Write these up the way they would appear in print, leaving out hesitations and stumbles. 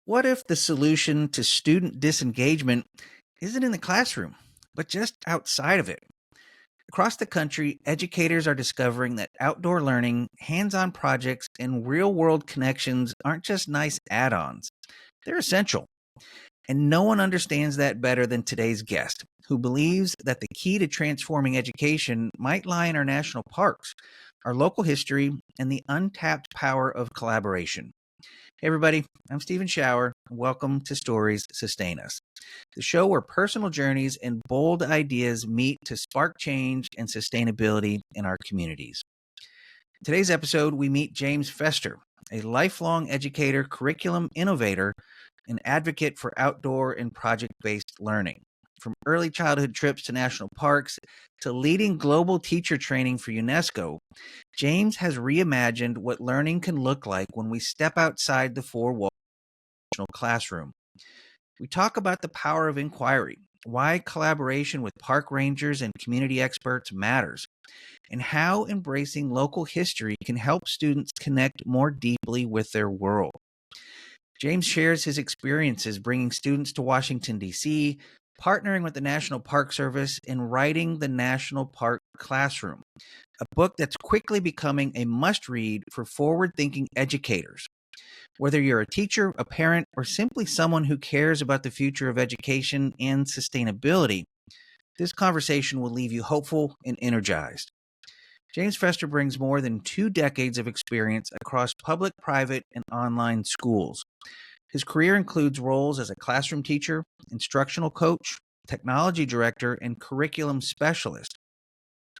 What if the solution to student disengagement isn't in the classroom, but just outside of it? Across the country, educators are discovering that outdoor learning, hands on projects, and real world connections aren't just nice add ons, they're essential. And no one understands that better than today's guest, who believes that the key to transforming education might lie in our national parks, our local history, and the untapped power of collaboration. Hey, everybody, I'm Steven Schauer. Welcome to Stories Sustain Us, the show where personal journeys and bold ideas meet to spark change and sustainability in our communities. In today's episode, we meet James Fester, a lifelong educator, curriculum innovator, and advocate for outdoor and project based learning. From early childhood trips to national parks to leading global teacher training for UNESCO, James has reimagined what learning can look like when we step outside the four walls of the classroom. We talk about the power of inquiry, why collaboration with park rangers and community experts matters, and how embracing local history can help students connect more deeply with their world. James shares his experiences bringing students to Washington, D.C., partnering with the National Park Service, and writing the National Park Classroom, a book that's quickly becoming a must-read for forward-thinking educators. Whether you're a teacher, a parent, or simply someone who cares about the future of education and sustainability, this conversation will leave you hopeful and energized. James Fester brings more than 2 decades of experience across public, private, and online schools. His career includes roles as a classroom teacher, instructional coach, technology director, and curriculum specialist.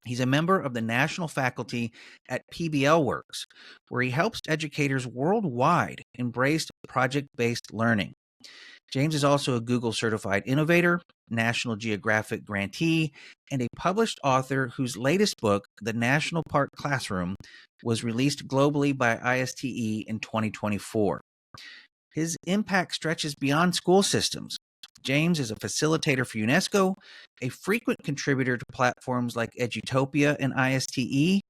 He's a member of the national faculty at PBLWorks, where he helps educators worldwide embrace project-based learning. James is also a Google certified innovator, National Geographic grantee, and a published author whose latest book, The National Park Classroom, was released globally by ISTE in 2024. His impact stretches beyond school systems. James is a facilitator for UNESCO, a frequent contributor to platforms like Edutopia and ISTE,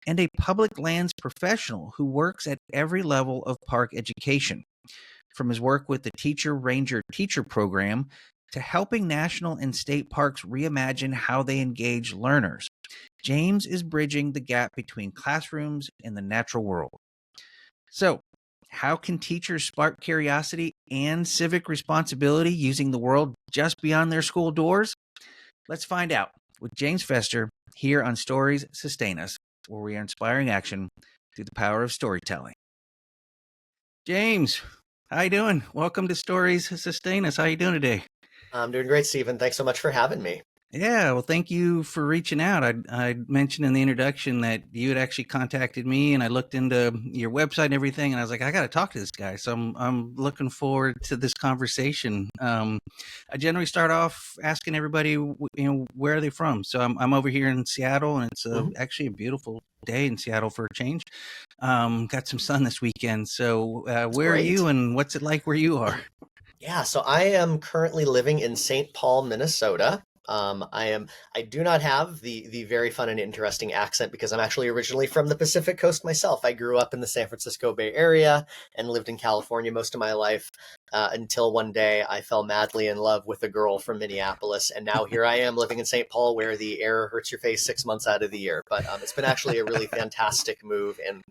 and a public lands professional who works at every level of park education, from his work with the Teacher Ranger Teacher Program to helping national and state parks reimagine how they engage learners. James is bridging the gap between classrooms and the natural world. So, how can teachers spark curiosity and civic responsibility using the world just beyond their school doors? Let's find out with James Fester here on Stories Sustain Us, where we are inspiring action through the power of storytelling. James, how you doing? Welcome to Stories Sustain Us. How you doing today? I'm doing great, Stephen. Thanks so much for having me. Yeah, well, thank you for reaching out. I mentioned in the introduction that you had actually contacted me, and I looked into your website and everything, and I was like, I got to talk to this guy. So I'm looking forward to this conversation. I generally start off asking everybody, where are they from? So I'm over here in Seattle, and it's actually a beautiful day in Seattle for a change. Got some sun this weekend. So where great. are you, and what's it like where you are? Yeah, so I am currently living in St. Paul, Minnesota. I do not have the very fun and interesting accent because I'm actually originally from the Pacific Coast myself. I grew up in the San Francisco Bay Area and lived in California most of my life until one day I fell madly in love with a girl from Minneapolis, and now here I am living in St. Paul, where the air hurts your face 6 months out of the year. But it's been actually a really fantastic move, and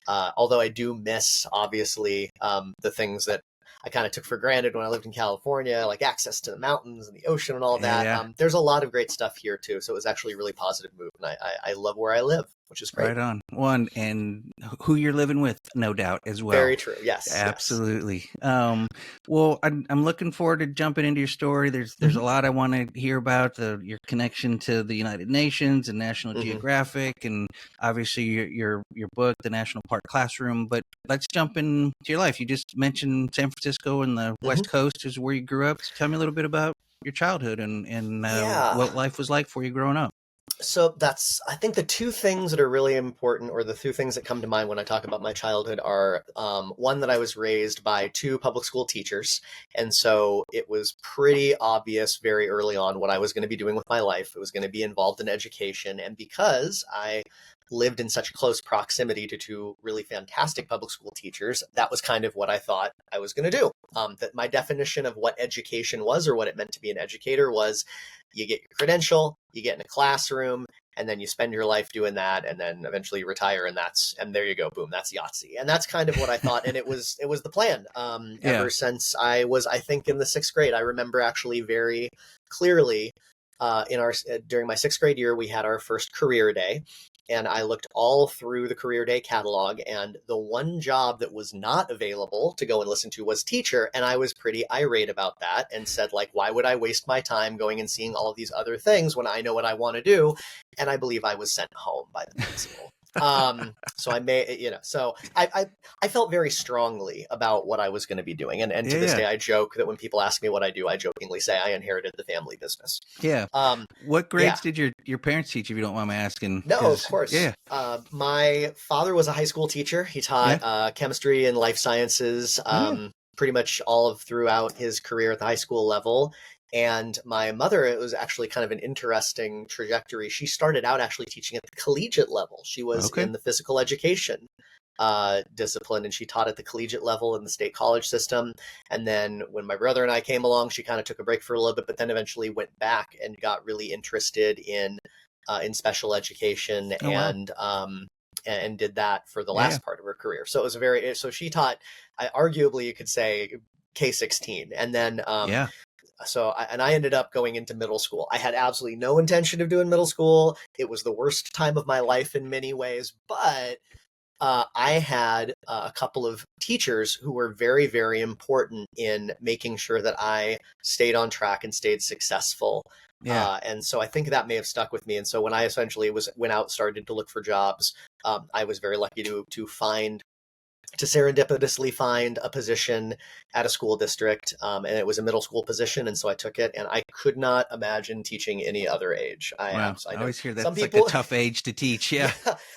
although I do miss obviously the things that I kind of took for granted when I lived in California, like access to the mountains and the ocean and all that. Yeah. There's a lot of great stuff here too. So it was actually a really positive move. And I love where I live, which is great. Right on. One, and who you're living with, no doubt, as well. Very true. Yes. Absolutely. Yes. Well, I'm looking forward to jumping into your story. There's a lot I want to hear about, your connection to the United Nations and National Geographic, and obviously your book, The National Park Classroom. But let's jump into your life. You just mentioned San Francisco and the West Coast is where you grew up. So tell me a little bit about your childhood and what life was like for you growing up. So I think the two things that are really important, or the two things that come to mind when I talk about my childhood, are one, that I was raised by two public school teachers. And so it was pretty obvious very early on what I was going to be doing with my life. It was going to be involved in education. And because I lived in such close proximity to two really fantastic public school teachers, that was kind of what I thought I was going to do. That my definition of what education was, or what it meant to be an educator, was you get your credential, you get in a classroom, and then you spend your life doing that, and then eventually you retire, and there you go, boom, that's Yahtzee. And that's kind of what I thought, and it was the plan. Ever since I was, I think, in the 6th grade. I remember actually very clearly during my 6th grade year, we had our first career day, and I looked all through the career day catalog, and the one job that was not available to go and listen to was teacher. And I was pretty irate about that and said, like, why would I waste my time going and seeing all of these other things when I know what I want to do? And I believe I was sent home by the principal. So I felt very strongly about what I was going to be doing. And to this day, I joke that when people ask me what I do, I jokingly say I inherited the family business. Yeah. What grades did your parents teach, if you don't mind me asking? No, of course. Yeah. My father was a high school teacher. He taught chemistry and life sciences pretty much throughout his career at the high school level. And my mother, it was actually kind of an interesting trajectory. She started out actually teaching at the collegiate level. She was in the physical education discipline, and she taught at the collegiate level in the state college system. And then when my brother and I came along, she kind of took a break for a little bit, but then eventually went back and got really interested in special education and did that for the last part of her career. So it was so she taught, arguably you could say, K-16. And then So I ended up going into middle school. I had absolutely no intention of doing middle school. It was the worst time of my life in many ways, but I had a couple of teachers who were very, very important in making sure that I stayed on track and stayed successful. And so I think that may have stuck with me. And so when I essentially went out, started to look for jobs, I was very lucky to serendipitously find a position at a school district, and it was a middle school position, and so I took it, and I could not imagine teaching any other age. I always hear that's some people, like a tough age to teach. Yeah.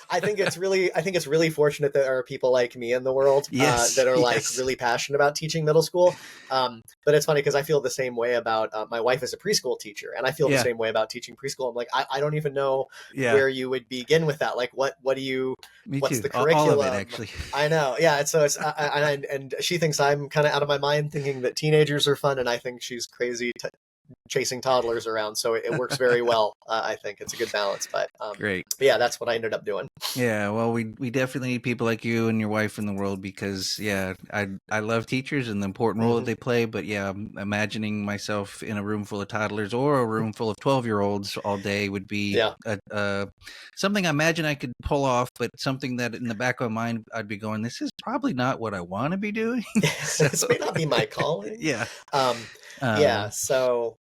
I think it's really fortunate that there are people like me in the world that are like really passionate about teaching middle school. But it's funny because I feel the same way about my wife is a preschool teacher, and I feel the same way about teaching preschool. I'm like, I don't even know where you would begin with that. Like, what's the curriculum? All of it, actually. I know. Yeah. And she thinks I'm kind of out of my mind thinking that teenagers are fun, and I think she's crazy chasing toddlers around. So it works very well. I think it's a good balance. But great. But yeah, that's what I ended up doing. Yeah. Well, we definitely need people like you and your wife in the world, because I love teachers and the important role that they play. But I'm imagining myself in a room full of toddlers or a room full of 12-year-olds all day would be something I imagine I could pull off, but something that in the back of my mind I'd be going, this is probably not what I want to be doing. This may not be my calling.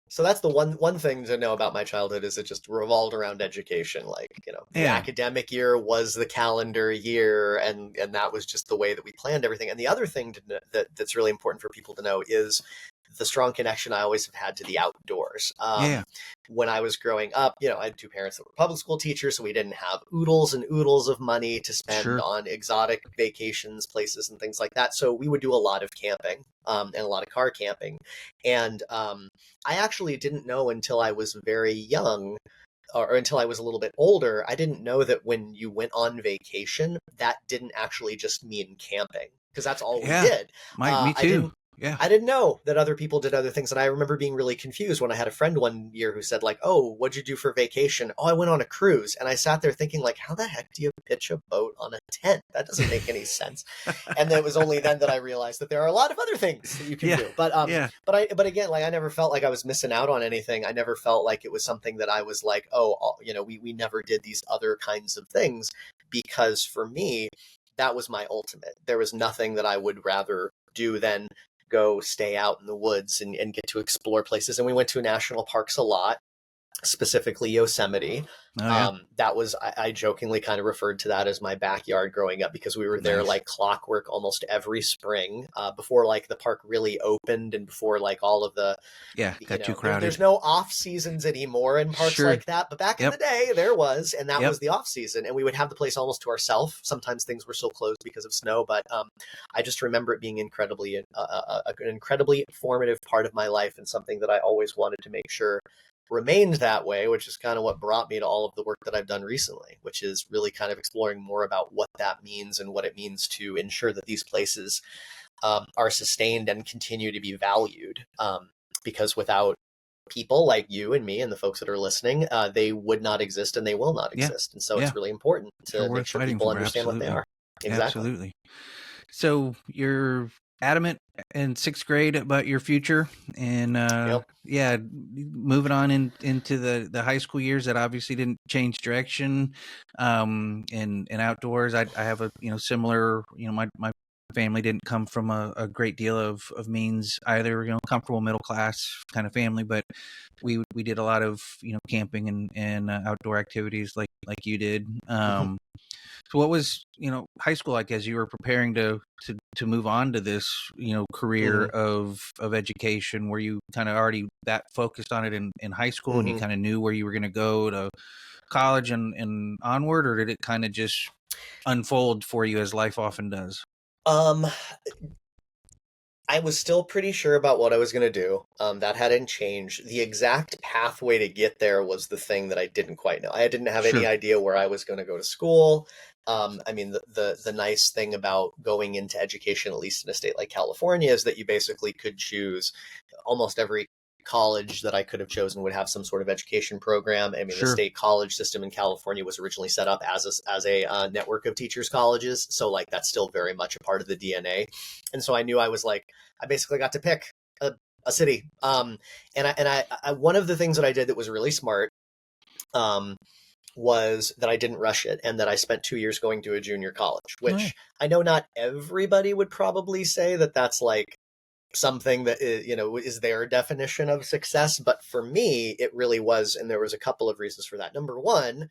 So that's the one thing to know about my childhood, is it just revolved around education. Like, the academic year was the calendar year, and that was just the way that we planned everything. And the other thing that's really important for people to know is the strong connection I always have had to the outdoors. When I was growing up, I had two parents that were public school teachers, so we didn't have oodles and oodles of money to spend on exotic vacations, places, and things like that. So we would do a lot of camping and a lot of car camping. And I actually didn't know until I was very young, or until I was a little bit older, I didn't know that when you went on vacation, that didn't actually just mean camping, because that's all we did. Me too. I didn't know that other people did other things. And I remember being really confused when I had a friend one year who said, like, oh, what'd you do for vacation? Oh, I went on a cruise. And I sat there thinking, like, how the heck do you pitch a boat on a tent? That doesn't make any sense. And then it was only then that I realized that there are a lot of other things that you can do. But again, like, I never felt like I was missing out on anything. I never felt like it was something that I was like, we never did these other kinds of things, because for me, that was my ultimate. There was nothing that I would rather do than go stay out in the woods and get to explore places. And we went to national parks a lot, specifically Yosemite. That was, I jokingly kind of referred to that as my backyard growing up, because we were there like clockwork almost every spring, before like the park really opened, and before like all of the got too crowded. There's no off seasons anymore in parks like that, but back in the day there was, and that was the off season, and we would have the place almost to ourselves. Sometimes things were still closed because of snow, but I just remember it being an incredibly formative part of my life, and something that I always wanted to make sure remained that way, which is kind of what brought me to all of the work that I've done recently, which is really kind of exploring more about what that means and what it means to ensure that these places are sustained and continue to be valued. Because without people like you and me and the folks that are listening, they would not exist and they will not Yeah. exist. And so Yeah. it's really important They're to make worth sure fighting people for. understand what they Absolutely. are. Exactly. Absolutely. So you're adamant in sixth grade about your future, and Yep. yeah, moving on into the high school years, that obviously didn't change direction. And outdoors, I have a similar, my family didn't come from a great deal of means either, comfortable middle class kind of family, but we did a lot of camping and outdoor activities like you did. So what was, high school like as you were preparing to move on to this, career of education? Were you kind of already that focused on it in high school, and you kind of knew where you were going to go to college and onward, or did it kind of just unfold for you as life often does? I was still pretty sure about what I was going to do. That hadn't changed. The exact pathway to get there was the thing that I didn't quite know. I didn't have any Sure. idea where I was going to go to school. I mean, the nice thing about going into education, at least in a state like California, is that you basically could choose almost every college that I could have chosen would have some sort of education program. I mean, the Sure. state college system in California was originally set up as a network of teachers colleges, so like that's still very much a part of the DNA. And so I knew I was like, I basically got to pick a city. And I one of the things that I did that was really smart was that I didn't rush it, and that I spent 2 years going to a junior college, Oh, yeah. which I know not everybody would probably say that that's like something that is their definition of success, but for me it really was. And there was a couple of reasons for that. Number one,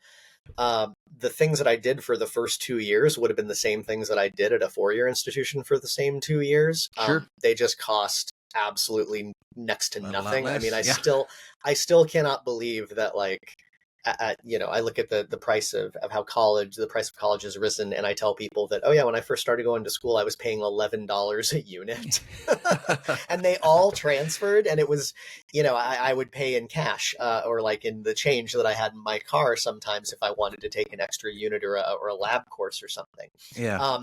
the things that I did for the first 2 years would have been the same things that I did at a 4-year institution for the same 2 years. Sure. They just cost absolutely next to A lot nothing. I less. mean, Yeah. I still cannot believe that, like, I look at the price of how the price of college has risen, and I tell people that, oh yeah, when I first started going to school, I was paying $11 a unit, and they all transferred, and it was, I would pay in cash, or like in the change that I had in my car sometimes if I wanted to take an extra unit or a lab course or something. Yeah.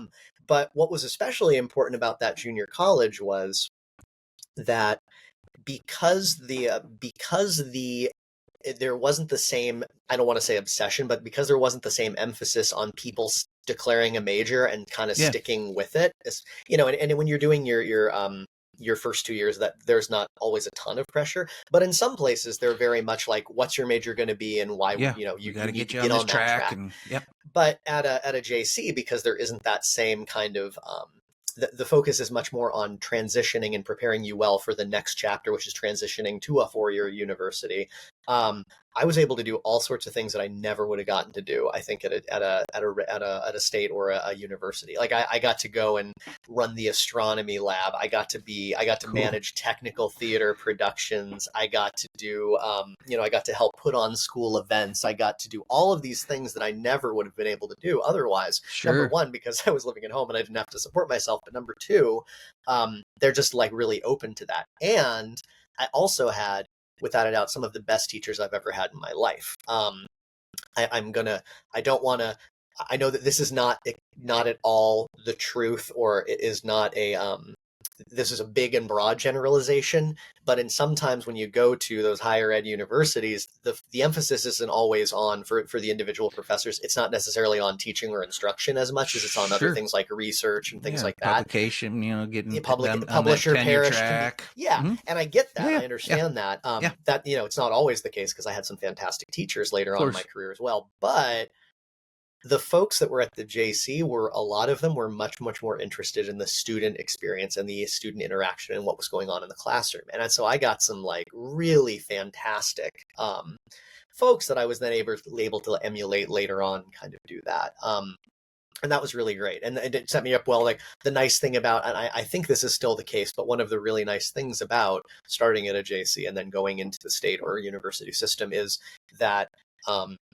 But what was especially important about that junior college was that because there wasn't the same, I don't want to say obsession, but because there wasn't the same emphasis on people declaring a major and kind of sticking with it, and when you're doing your first 2 years, that there's not always a ton of pressure, but in some places they're very much like, what's your major going to be and why, you got to need get to you get on this on that track, track. and yep. But at a JC, because there isn't that same kind of the focus is much more on transitioning and preparing you well for the next chapter, which is transitioning to a 4-year university. I was able to do all sorts of things that I never would have gotten to do, I think, at a state or a university. Like I got to go and run the astronomy lab. I got to Cool. manage technical theater productions. I got to do, I got to help put on school events. I got to do all of these things that I never would have been able to do otherwise. Number Sure. one, because I was living at home and I didn't have to support myself. But number two, they're just like really open to that. And I also had, without a doubt, some of the best teachers I've ever had in my life. I don't want to, I know that this is not at all the truth, or it is not this is a big and broad generalization, but in sometimes when you go to those higher ed universities, the emphasis isn't always on, for the individual professors, it's not necessarily on teaching or instruction as much as it's on other things like research and things like that. Publication, getting on that Publisher tenure parish track. and I get that. Yeah. I understand that. That, it's not always the case, because I had some fantastic teachers later on in my career as well. But the folks that were at the JC a lot of them were much, much more interested in the student experience and the student interaction and what was going on in the classroom. And so I got some like really fantastic folks that I was then able to emulate later on and kind of do that. And that was really great. And it set me up well. Like, the nice thing about, and I think this is still the case, but one of the really nice things about starting at a JC and then going into the state or university system is that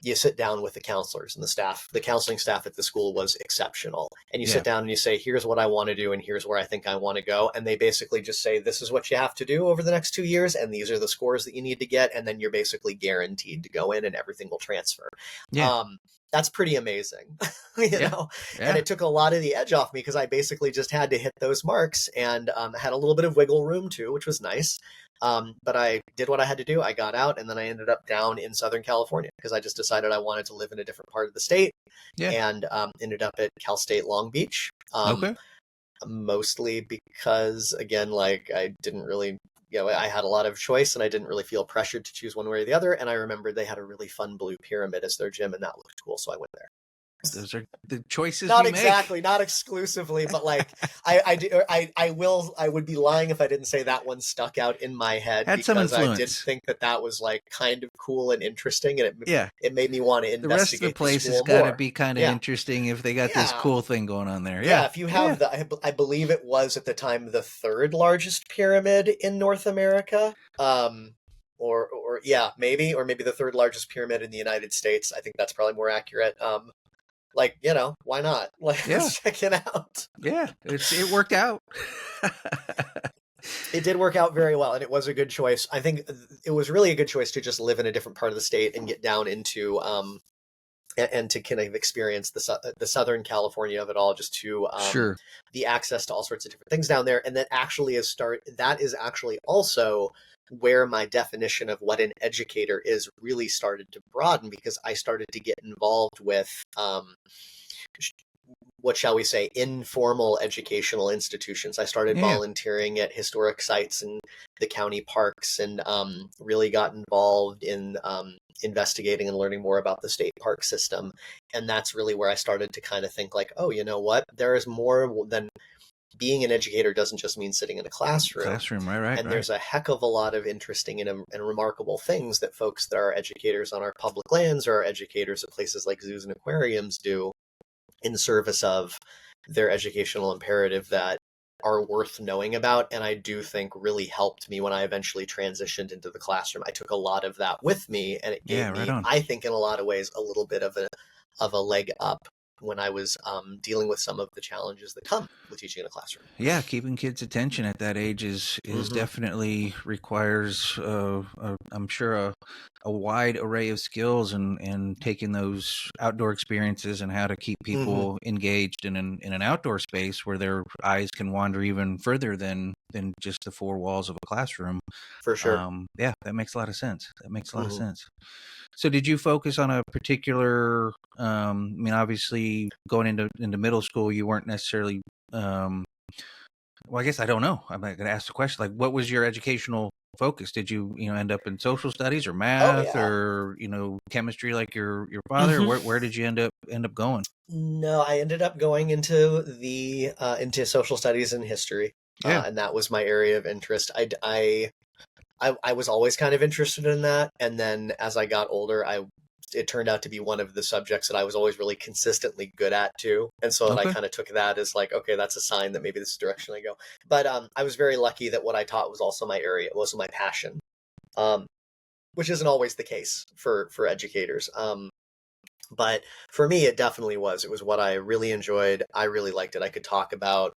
you sit down with the counselors and the staff. The counseling staff at the school was exceptional. And you Yeah. sit down and you say, here's what I want to do and here's where I think I want to go. And they basically just say, this is what you have to do over the next 2 years. And these are the scores that you need to get. And then you're basically guaranteed to go in and everything will transfer. Yeah. That's pretty amazing, you know? Yeah. And it took a lot of the edge off me because I basically just had to hit those marks and had a little bit of wiggle room too, which was nice. But I did what I had to do. I got out and then I ended up down in Southern California because I just decided I wanted to live in a different part of the state and ended up at Cal State Long Beach. Okay. Mostly because, again, like I didn't really, I had a lot of choice and I didn't really feel pressured to choose one way or the other. And I remembered they had a really fun blue pyramid as their gym and that looked cool. So I went there. Those are the choices Not we exactly, make. not exclusively, but like I would be lying if I didn't say that one stuck out in my head Had some because I did influence. think that was like kind of cool and interesting, and it made me want to The rest of the investigate place has school got to more. be kind of interesting if they got this Yeah. cool thing going on there. Yeah, if you have I believe it was at the time the third largest pyramid in North America. Or yeah, maybe the third largest pyramid in the United States. I think that's probably more accurate. Like, why not? Like, let's check it out. Yeah, it worked out. It did work out very well, and it was a good choice. I think it was really a good choice to just live in a different part of the state and get down into and to kind of experience the Southern California of it all, just to the access to all sorts of different things down there. And that is actually also where my definition of what an educator is really started to broaden, because I started to get involved with what shall we say, informal educational institutions. I started volunteering at historic sites and the county parks, and really got involved in investigating and learning more about the state park system. And that's really where I started to kind of think like, oh, you know what? There is more than being an educator. Doesn't just mean sitting in a classroom. Right. And there's a heck of a lot of interesting and remarkable things that folks that are educators on our public lands or are educators at places like zoos and aquariums do in service of their educational imperative that are worth knowing about. And I do think really helped me when I eventually transitioned into the classroom. I took a lot of that with me, and it gave me, I think, in a lot of ways, a little bit of a leg up when I was dealing with some of the challenges that come with teaching in a classroom. Yeah, keeping kids' attention at that age is definitely requires, I'm sure, a wide array of skills and taking those outdoor experiences and how to keep people engaged in an outdoor space where their eyes can wander even further than just the four walls of a classroom. For sure. Yeah, that makes a lot of sense. So did you focus on a particular, I mean, obviously going into middle school, you weren't necessarily, well, I guess I don't know. I'm going to ask the question, like, what was your educational focus? Did you, end up in social studies or math or, chemistry like your father? Where did you end up going? No, I ended up going into into social studies and history. And that was my area of interest. I was always kind of interested in that. And then as I got older, it turned out to be one of the subjects that I was always really consistently good at too. And so I kind of took that as like, okay, that's a sign that maybe this is the direction I go. But I was very lucky that what I taught was also my area, was my passion, which isn't always the case for educators. But for me, it definitely was. It was what I really enjoyed. I really liked it. I could talk about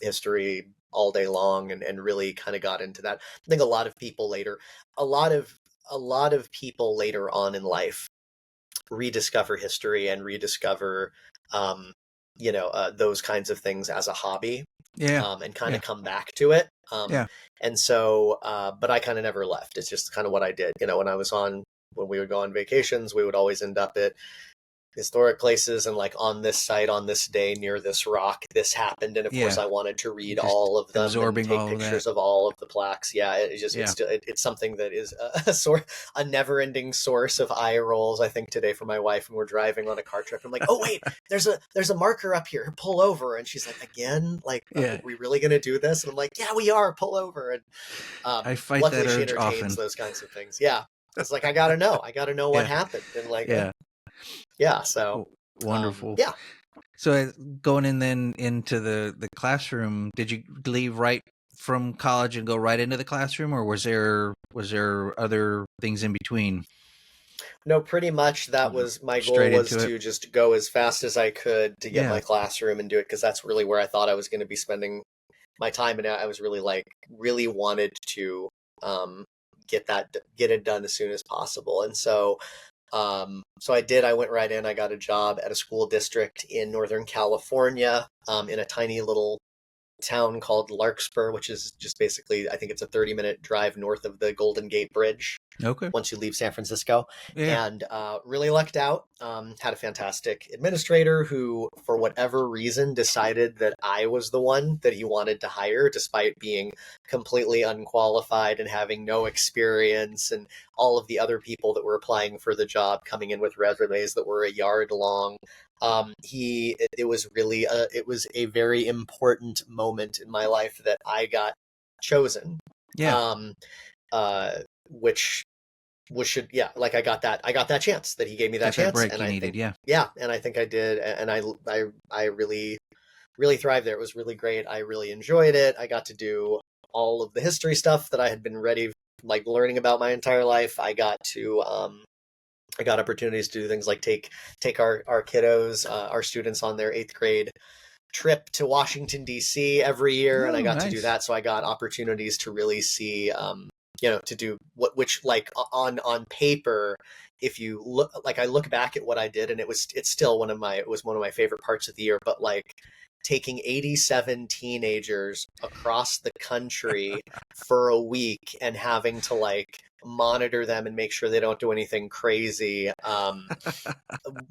history all day long and really kind of got into that. I think a lot of people later on in life rediscover history and rediscover those kinds of things as a hobby, and kind of come back to it. And so but I kind of never left. It's just kind of what I did. When we would go on vacations, we would always end up at historic places and like on this site on this day near this rock this happened, and of course I wanted to read just all of them and take pictures of all of the plaques. It's something that is a never-ending source of eye rolls, I think, today for my wife when we're driving on a car trip. I'm like, oh wait, there's a marker up here, pull over. And she's like, again, like, are we really gonna do this? And I'm like, yeah, we are, pull over. And I fight luckily that urge she entertains often. those kinds of things. It's like I gotta know what happened, and like so wonderful. So going in then into the classroom, did you leave right from college and go right into the classroom, or was there other things in between? No, pretty much that Mm, was my goal, straight was into it. to just go as fast as I could to get Yeah. my classroom and do it, because that's really where I thought I was going to be spending my time, and I was really like really wanted to um get it done as soon as possible. And so I did. I went right in. I got a job at a school district in Northern California, in a tiny little town called Larkspur, which is just basically, I think it's a 30-minute drive north of the Golden Gate Bridge Okay. once you leave San Francisco. Yeah. And really lucked out. Had a fantastic administrator who, for whatever reason, decided that I was the one that he wanted to hire, despite being completely unqualified and having no experience, and all of the other people that were applying for the job coming in with resumes that were a yard long. It was really it was a very important moment in my life that I got chosen. Yeah. Um, uh, which should, yeah, like I got that chance, that he gave me that Got that chance, break and you I needed. think, Yeah. yeah, and I think I did, and I really thrived there. It was really great. I really enjoyed it. I got to do all of the history stuff that I had been ready, like learning about my entire life. I got opportunities to do things like take our kiddos, our students, on their 8th grade trip to Washington D.C. every year, and I Oh, got to do nice. that. So I got opportunities to really see, to do which, like, on paper, if you look, like, I look back at what I did, and it's still it was one of my favorite parts of the year. But like, taking 87 teenagers across the country for a week and having to like monitor them and make sure they don't do anything crazy,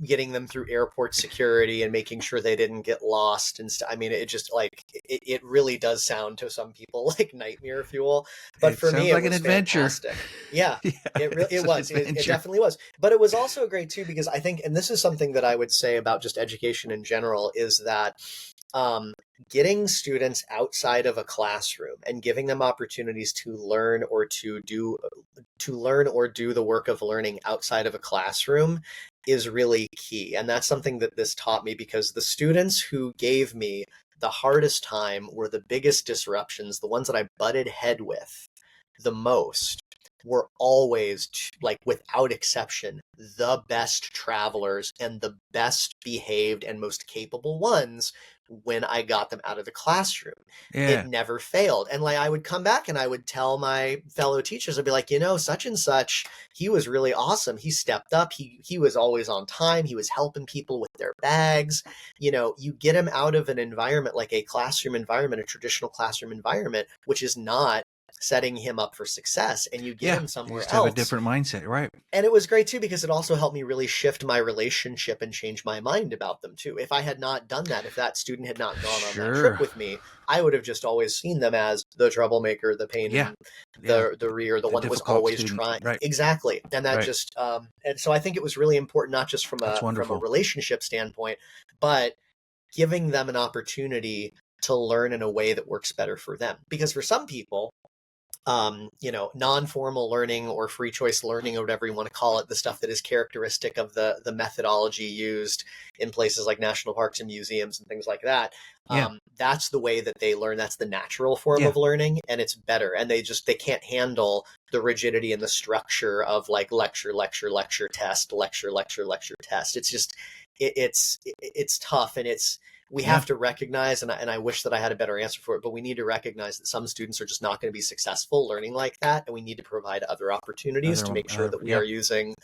getting them through airport security and making sure they didn't get lost and stuff. I mean, it just like it really does sound to some people like nightmare fuel, but It for me sounds it like an was adventure. fantastic. Yeah, Yeah, it's an it adventure. definitely was. But it was also great too, because I think, and this is something that I would say about just education in general, is that um, getting students outside of a classroom and giving them opportunities to learn or do the work of learning outside of a classroom is really key. And that's something that this taught me, because the students who gave me the hardest time were the biggest disruptions, the ones that I butted head with the most, were always, like, without exception, the best travelers and the best behaved and most capable ones when I got them out of the classroom. It Yeah. never failed. And like, I would come back and I would tell my fellow teachers, I'd be like, such and such, he was really awesome. He stepped up. He was always on time. He was helping people with their bags. You get him out of an environment like a classroom environment, a traditional classroom environment, which is not setting him up for success, and you get Yeah. him You somewhere just have a else. different mindset, right? And it was great too, because it also helped me really shift my relationship and change my mind about them too. If I had not done that, if that student had not gone on that trip Sure. with me, I would have just always seen them as the troublemaker, the pain Yeah. in Yeah. the rear, the The one that was difficult always student. trying. Right. Exactly. And that Right. just and so I think it was really important, not just That's from a wonderful. relationship standpoint, but giving them an opportunity to learn in a way that works better for them. Because for some people, non-formal learning or free choice learning, or whatever you want to call it, the stuff that is characteristic of the methodology used in places like national parks and museums and things like that. Yeah. That's the way that they learn. That's the natural form Yeah. of learning, and it's better. And they can't handle the rigidity and the structure of like lecture, lecture, lecture, test, lecture, lecture, lecture, test. It's just it's tough, and we Yeah. have to recognize, and I wish that I had a better answer for it, but we need to recognize that some students are just not going to be successful learning like that, and we need to provide other opportunities to make sure that we Yeah. are using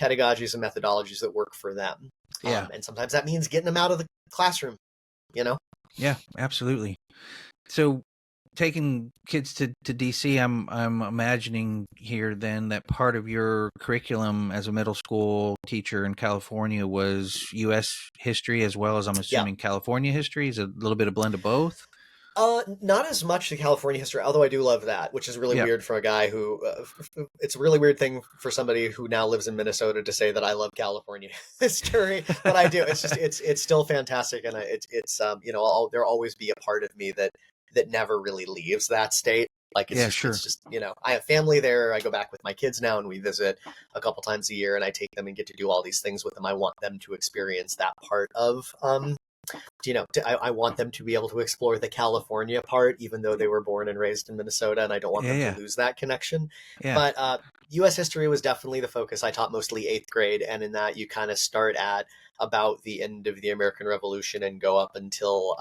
pedagogies and methodologies that work for them. Yeah. And sometimes that means getting them out of the classroom, you know? Yeah. Absolutely. So, taking kids to DC, I'm imagining here then that part of your curriculum as a middle school teacher in California was U.S. history as well as, I'm Yeah. assuming, California history. Is it a little bit of blend of both? Not as much the California history, although I do love that, which is really Yeah. weird for a guy who. It's a really weird thing for somebody who now lives in Minnesota to say that I love California history, but I do. It's just it's still fantastic, and there'll always be a part of me that never really leaves that state. Like Yeah. it's Sure. just I have family there. I go back with my kids now, and we visit a couple times a year, and I take them and get to do all these things with them. I want them to experience that part of I want them to be able to explore the California part, even though they were born and raised in Minnesota, and I don't want Yeah, them to yeah, lose that connection. yeah, But U.S. history was definitely the focus. I taught mostly eighth grade, and in that you kind of start at about the end of the American Revolution and go up until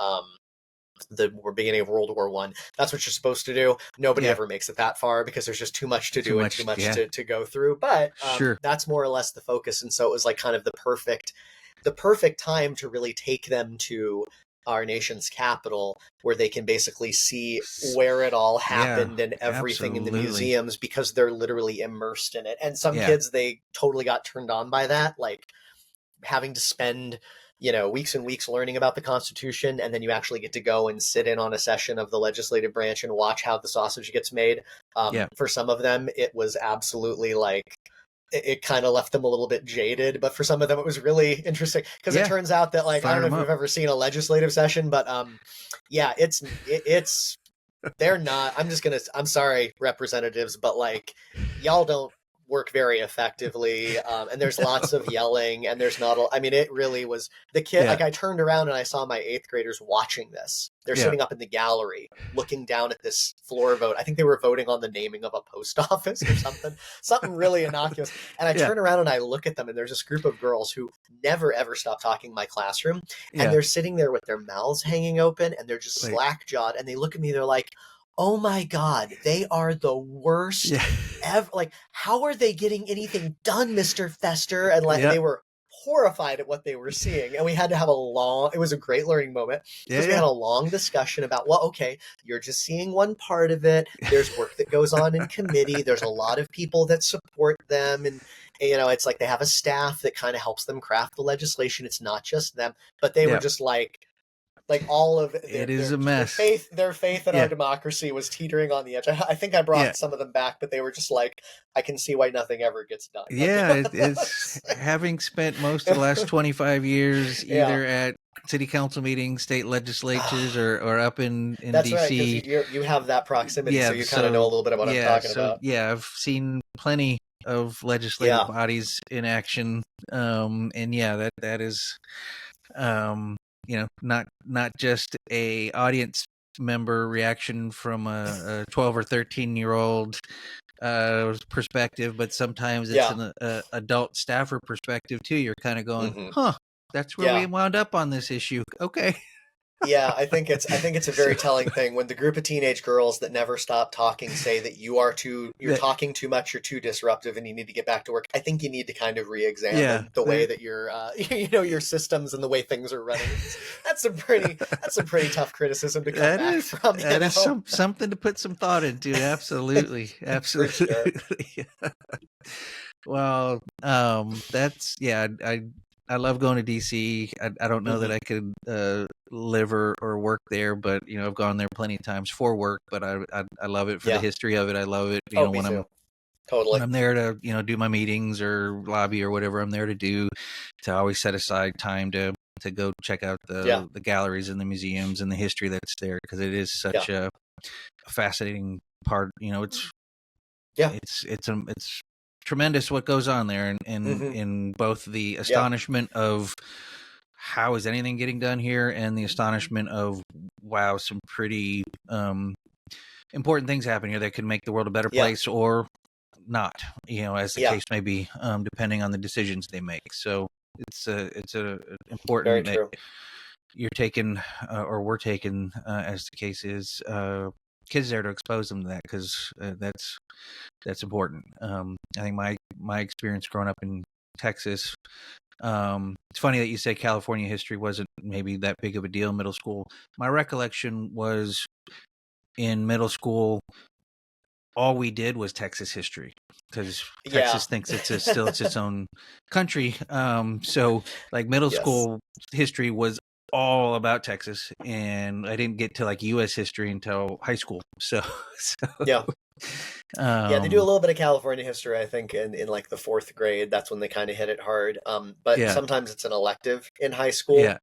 the beginning of World War One. That's what you're supposed to do. Nobody yeah. ever makes it that far because there's just too much to Too do and too much. much Yeah, to go through. But sure. that's more or less the focus, and so it was like kind of the perfect time to really take them to our nation's capital where they can basically see where it all Yeah, happened and everything in the absolutely. museums because they're literally immersed in it. And some Yeah, kids, they totally got turned on by that, like having to spend weeks and weeks learning about the Constitution, and then you actually get to go and sit in on a session of the legislative branch and watch how the sausage gets made. yeah, For some of them, it was absolutely like it kind of left them a little bit jaded, but for some of them it was really interesting because it yeah. turns out that, like, I Fire don't know them if you've up. ever seen a legislative session, but yeah, it's they're not. I'm sorry, representatives, but like, y'all don't work very effectively, and there's lots of yelling, and there's not. I mean, it really was the kid. Yeah, Like, I turned around and I saw my eighth graders watching this. They're yeah. sitting up in the gallery, looking down at this floor vote. I think they were voting on the naming of a post office or something really innocuous. And I Yeah, turn around and I look at them, and there's this group of girls who never ever stop talking in my classroom, and yeah. they're sitting there with their mouths hanging open, and they're just Like, slack jawed, and they look at me. They're like, "Oh my god, they are the worst yeah, ever! Like, how are they getting anything done, Mister Fester?" And like, yeah, they were horrified at what they were seeing, and we had to have a long. It was a great learning moment yeah, because we yeah, had a long discussion about, well, okay, you're just seeing one part of it. There's work that goes on in committee. There's a lot of people that support them, and it's like they have a staff that kind of helps them craft the legislation. It's not just them, but they were yeah. just like all of their It is their a their mess. faith their faith in our Yeah, democracy was teetering on the edge. I think I yeah, brought some of them back, but they were just like, I can see why nothing ever gets done. Like, yeah. It's having spent most of the last 25 years yeah. either at city council meetings, state legislatures, or up in That's right, because DC. you have that proximity, so Yeah, you kind of know a so little bit of what I'm talking about. I've seen plenty of legislative Yeah. bodies in action, and yeah, that is, um, not just a audience member reaction from a 12 or 13-year-old perspective, but sometimes it's Yeah. an adult staffer perspective too. You're kind of going, Hmm. huh? That's where we Yeah. wound up on this issue. Okay. Yeah, I think it's a So very telling thing when the group of teenage girls that never stop talking say that you're that, talking too much, you're too disruptive, and you need to get back to work. I think you need to kind of yeah, re-examine the way that your your systems and the way things are running. That's a pretty tough criticism to come that back is from, that is something to put some thought into. Absolutely, for sure. absolutely. Well, that's yeah. I love going to DC. I don't know that Hmm. I could live or work there, but I've gone there plenty of times for work. But I love it for the Yeah. history of it. I love it. Oh, me When too. when Totally. I'm there to do my meetings or lobby or whatever I'm there to do, to always set aside time to go check out Yeah. the galleries and the museums and the history that's there, because it is Yeah. such a fascinating part. Yeah. It's tremendous what goes on there, and Hmm. in both the Yeah. astonishment of how is anything getting done here, and the astonishment of, wow, some pretty important things happen here that could make the world a better Yeah. place, or not, as the Yeah. case may be, depending on the decisions they make. So it's a Very important that true. you're taking, or we're taking, as the case is, kids there to expose them to that, because that's important. I think my experience growing up in Texas. It's funny that you say California history wasn't maybe that big of a deal in middle school. My recollection was, in middle school, all we did was Texas history, because Yeah. Texas thinks it's its own country. So like middle Yes. school history was all about Texas, and I didn't get to like U.S. history until high school. So, so Yeah. Yeah, they do a um, little bit of California history, I think, in like the fourth grade. That's when they kind of hit it hard. But yeah, sometimes it's an elective in high school. yeah,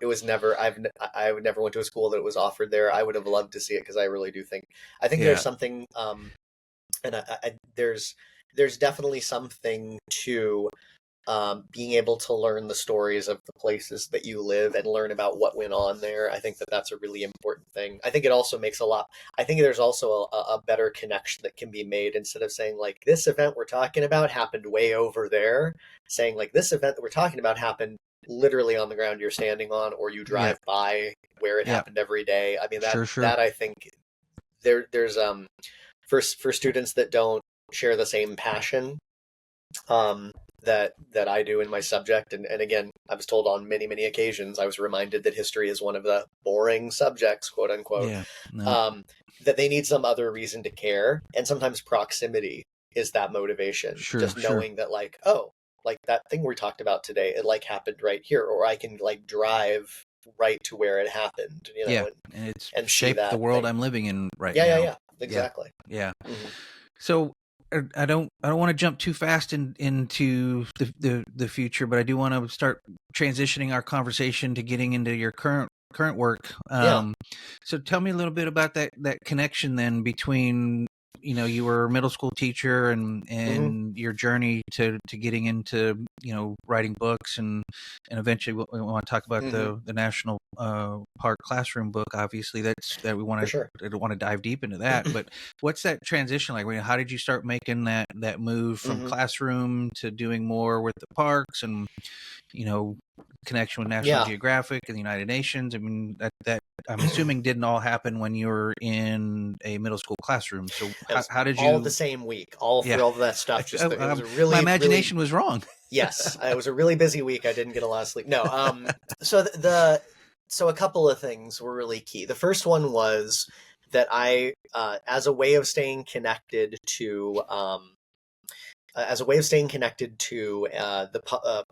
It was never. I would never went to a school that it was offered there. I would have loved to see it because I really do think. I think there's yeah, something. And there's definitely something to being able to learn the stories of the places that you live and learn about what went on there. I think that that's a really important thing. I think it also makes I think there's also a better connection that can be made, instead of saying like, this event we're talking about happened way over there, saying like, this event that we're talking about happened literally on the ground you're standing on, or you drive by where it happened every day. I mean, that I think there's for students that don't share the same passion that I do in my subject. And again, I was told on many, many occasions, I was reminded that history is one of the boring subjects, quote unquote, that they need some other reason to care. And sometimes proximity is that motivation. Just knowing that like, oh, like that thing we talked about today, it like happened right here, or I can like drive right to where it happened, you know, and shaped the world I'm living in right now. Yeah, exactly. Yeah. So I don't want to jump too fast into the future, but I do want to start transitioning our conversation to getting into your current work. So tell me a little bit about that connection then between, you know, you were a middle school teacher and your journey to getting into, you know, writing books and eventually we want to talk about the National Park classroom book. Obviously that we want to I don't want to dive deep into that, but what's that transition like? How did you start making that move from classroom to doing more with the parks and, you know, connection with National Geographic and the United Nations? I mean, that I'm assuming didn't all happen when you were in a middle school classroom. So how did you? All the same week, all for all of that stuff. Just it was a really, my imagination was wrong. Yes, it was a really busy week. I didn't get a lot of sleep. No, so a couple of things were really key. The first one was that I, as a way of staying connected to the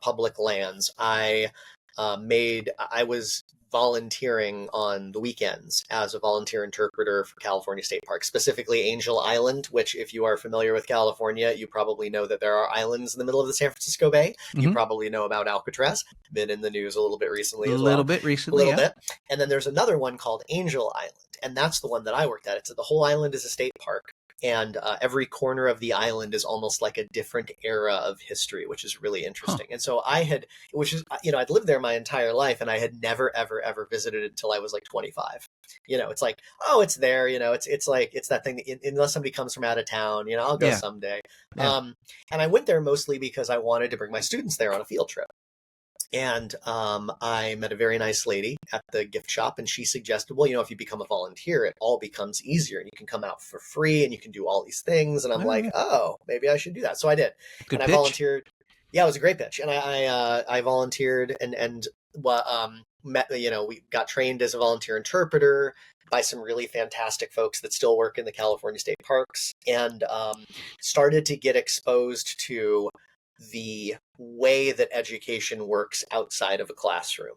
public lands, I was volunteering on the weekends as a volunteer interpreter for California State Park, specifically Angel Island, which if you are familiar with California, you probably know that there are islands in the middle of the San Francisco Bay. You probably know about Alcatraz, been in the news a little bit recently as well. A little bit. And then there's another one called Angel Island, and that's the one that I worked at. The whole island is a state park. And every corner of the island is almost like a different era of history, which is really interesting. And so I'd lived there my entire life, and I had never, ever, ever visited it until I was like 25. You know, it's like, oh, it's there. You know, it's like, it's that thing that unless somebody comes from out of town, you know, I'll go someday. And I went there mostly because I wanted to bring my students there on a field trip. And I met a very nice lady at the gift shop, and she suggested, well, you know, if you become a volunteer, it all becomes easier, and you can come out for free, and you can do all these things. And I'm like, oh, maybe I should do that. So I did. Good and pitch. I volunteered. Yeah, it was a great pitch. And I volunteered and met, you know, we got trained as a volunteer interpreter by some really fantastic folks that still work in the California State Parks, and started to get exposed to the way that education works outside of a classroom.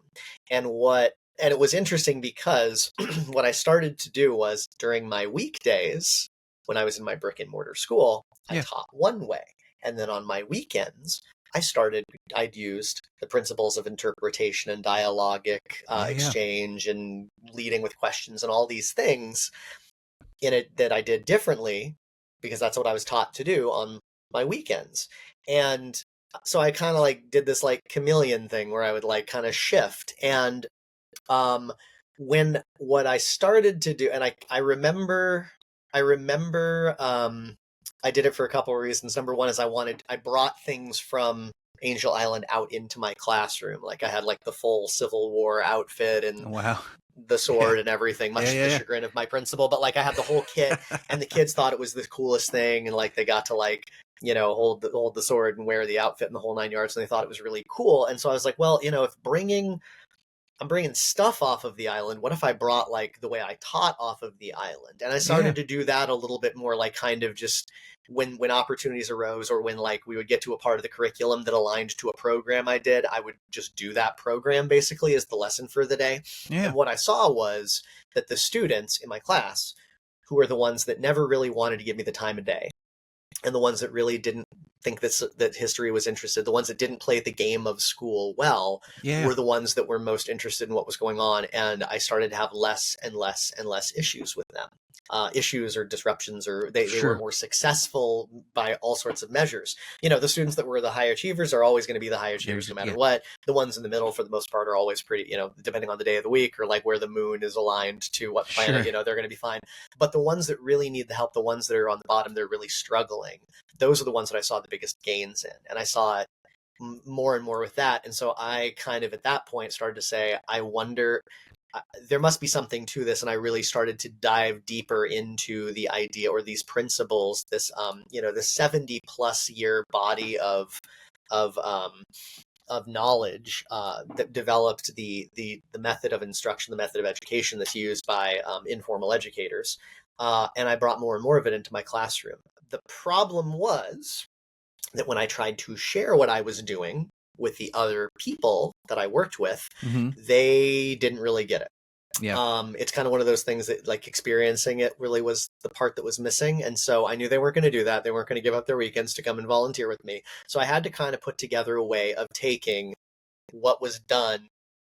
And it was interesting because what I started to do was during my weekdays, when I was in my brick and mortar school, I taught one way. And then on my weekends, I'd used the principles of interpretation and dialogic exchange and leading with questions and all these things in it that I did differently, because that's what I was taught to do on my weekends. And so I kind of like did this like chameleon thing where I would like kind of shift. And when what I started to do, and I remember I did it for a couple of reasons. Number one is I brought things from Angel Island out into my classroom. Like I had like the full Civil War outfit and the sword and everything, much to the chagrin of my principal. But like I had the whole kit, and the kids thought it was the coolest thing, and like they got to like, you know, hold the sword and wear the outfit and the whole 9 yards, and they thought it was really cool. And so I was like, well, you know, if I'm bringing stuff off of the island, what if I brought like the way I taught off of the island? And I started to do that a little bit more, like kind of just when opportunities arose, or when like we would get to a part of the curriculum that aligned to a program I did, I would just do that program basically as the lesson for the day. And what I saw was that the students in my class, who were the ones that never really wanted to give me the time of day, and the ones that really didn't think that history was interested, the ones that didn't play the game of school well, were the ones that were most interested in what was going on. And I started to have less and less and less issues with them. issues or disruptions, or they were Sure. more successful by all sorts of measures. The students that were the high achievers are always going to be the high achievers no matter Yeah. what. The ones in the middle, for the most part, are always pretty, depending on the day of the week or like where the moon is aligned to what planet, Sure. they're going to be fine. But the ones that really need the help, the ones that are on the bottom, they're really struggling. Those are the ones that I saw the biggest gains in. And I saw it more and more with that. And so I kind of at that point started to say, I wonder, there must be something to this. And I really started to dive deeper into the idea or these principles, this, this 70 plus year body of, knowledge that developed the method of instruction, the method of education that's used by informal educators. And I brought more and more of it into my classroom. The problem was that when I tried to share what I was doing with the other people that I worked with, they didn't really get it. Yeah. It's kind of one of those things that like experiencing it really was the part that was missing. And so I knew they weren't going to do that. They weren't going to give up their weekends to come and volunteer with me. So I had to kind of put together a way of taking what was done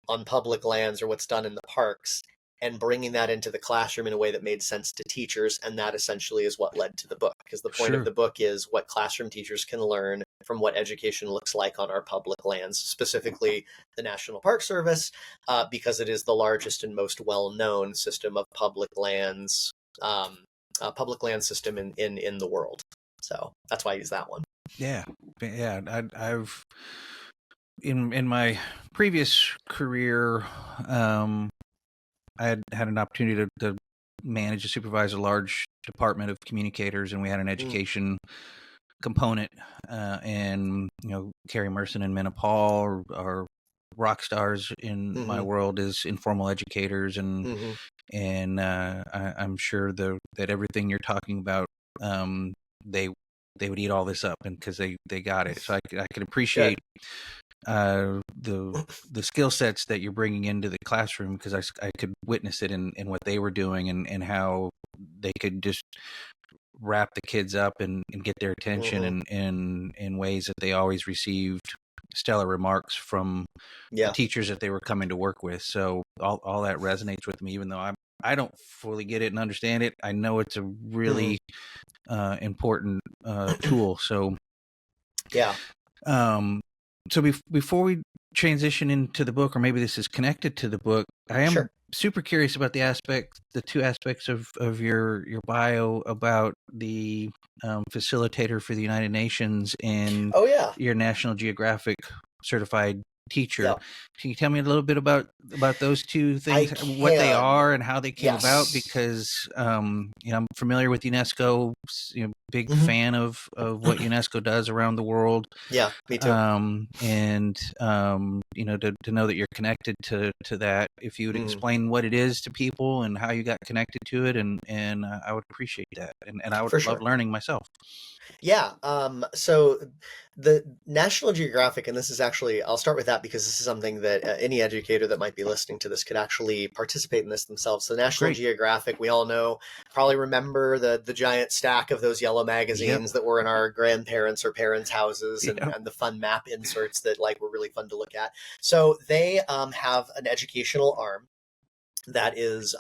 on public lands or what's done in the parks and bringing that into the classroom in a way that made sense to teachers. And that essentially is what led to the book, because the point of the book is what classroom teachers can learn from what education looks like on our public lands, specifically the National Park Service, because it is the largest and most well-known system of public lands, public land system in the world. So that's why I use that one. Yeah. I've in my previous career, I had an opportunity to manage and supervise a large department of communicators, and we had an education component. And Carrie Merson and Minna Paul are rock stars in my world as informal educators, and I'm sure that everything you're talking about, they would eat all this up, and because they got it. So I can appreciate the skill sets that you're bringing into the classroom, because I could witness it in what they were doing, and how they could just wrap the kids up and get their attention in ways that they always received stellar remarks from the teachers that they were coming to work with. So all that resonates with me, even though I don't fully get it and understand it. I know it's a really important tool. So so before we transition into the book, or maybe this is connected to the book, I am super curious about the two aspects of your bio about the facilitator for the United Nations and your National Geographic certified teacher. Can you tell me a little bit about those two things, what they are and how they came about? Because I'm familiar with UNESCO, big fan of what UNESCO does around the world. Yeah, me too. And to know that you're connected to that, if you would explain what it is to people and how you got connected to it, and I would appreciate that, and I would love learning myself. Yeah. So the National Geographic, and this is actually, I'll start with that because this is something that any educator that might be listening to this could actually participate in this themselves. So National Geographic, we all know, probably remember the giant stack of those yellow magazines that were in our grandparents' or parents' houses, and the fun map inserts that like were really fun to look at. So they have an educational arm that is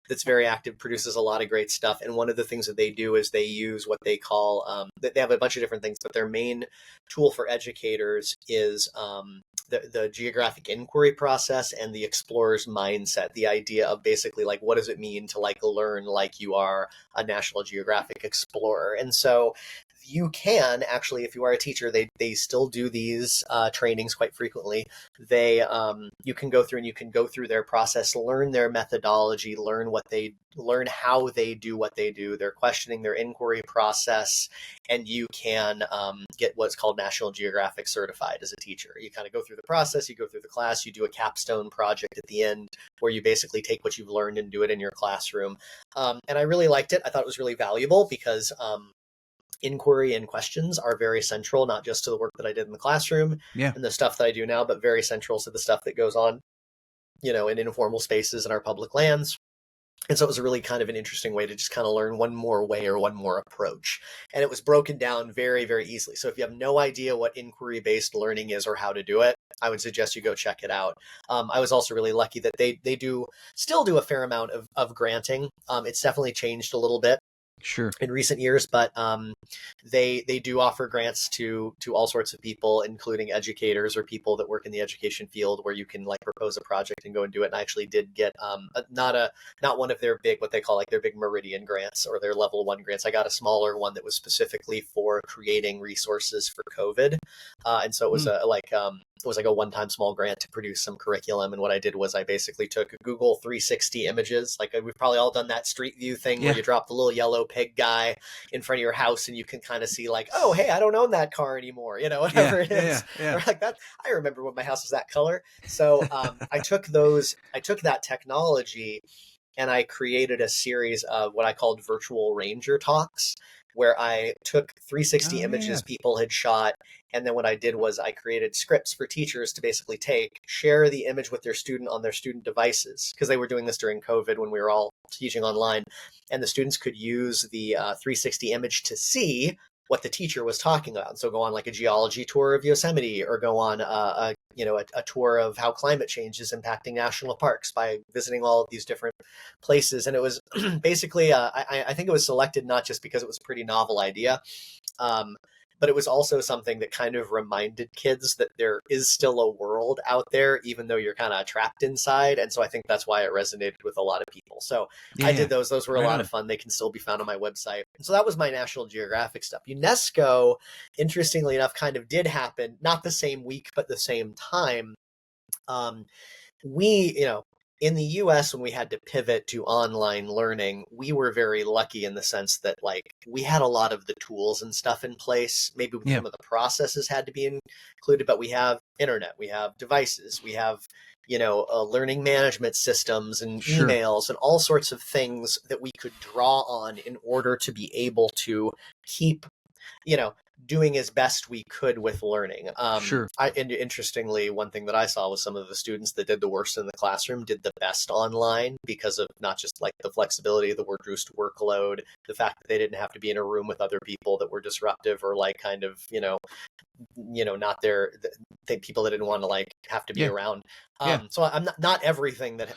that's very active, produces a lot of great stuff. And one of the things that they do is they use what they call they have a bunch of different things, but their main tool for educators is the geographic inquiry process and the explorer's mindset, the idea of basically like, what does it mean to like learn like you are a National Geographic explorer? And so you can actually, if you are a teacher, they still do these trainings quite frequently. You can go through their process, learn their methodology, learn how they do what they do, their questioning, their inquiry process, and you can get what's called National Geographic certified as a teacher. You kind of go through the process, you go through the class, you do a capstone project at the end where you basically take what you've learned and do it in your classroom. And I really liked it. I thought it was really valuable because inquiry and questions are very central, not just to the work that I did in the classroom and the stuff that I do now, but very central to the stuff that goes on, in informal spaces in our public lands. And so it was a really kind of an interesting way to just kind of learn one more way or one more approach. And it was broken down very, very easily. So if you have no idea what inquiry-based learning is or how to do it, I would suggest you go check it out. I was also really lucky that they still do a fair amount of granting. It's definitely changed a little bit Sure. in recent years, but they do offer grants to all sorts of people, including educators or people that work in the education field, where you can like propose a project and go and do it. And I actually did get not one of their big, what they call like their big Meridian grants or their level 1 grants. I got a smaller one that was specifically for creating resources for COVID, and so it was it was like a one-time small grant to produce some curriculum. And what I did was I basically took Google 360 images. Like we've probably all done that street view thing where you drop the little yellow pig guy in front of your house and you can kind of see like, oh, hey, I don't own that car anymore. Whatever it is. Or like that. I remember when my house was that color. So I took that technology and I created a series of what I called virtual ranger talks, where I took 360 images people had shot. And then what I did was I created scripts for teachers to basically share the image with their student on their student devices, because they were doing this during COVID when we were all teaching online. And the students could use the 360 image to see what the teacher was talking about. And so go on like a geology tour of Yosemite, or go on a tour of how climate change is impacting national parks by visiting all of these different places. And it was basically, I think it was selected not just because it was a pretty novel idea, but it was also something that kind of reminded kids that there is still a world out there, even though you're kind of trapped inside. And so I think that's why it resonated with a lot of people. So I did those. Those were a lot of fun. They can still be found on my website. And so that was my National Geographic stuff. UNESCO, interestingly enough, kind of did happen, not the same week, but the same time. In the US, when we had to pivot to online learning, we were very lucky in the sense that like we had a lot of the tools and stuff in place. Maybe some of the processes had to be included, but we have internet, we have devices, we have, learning management systems and emails and all sorts of things that we could draw on in order to be able to keep, doing as best we could with learning. And interestingly, one thing that I saw was some of the students that did the worst in the classroom did the best online, because of not just like the flexibility of the reduced workload, the fact that they didn't have to be in a room with other people that were disruptive or like kind of, not people that didn't want to like have to be around. So I'm not everything that,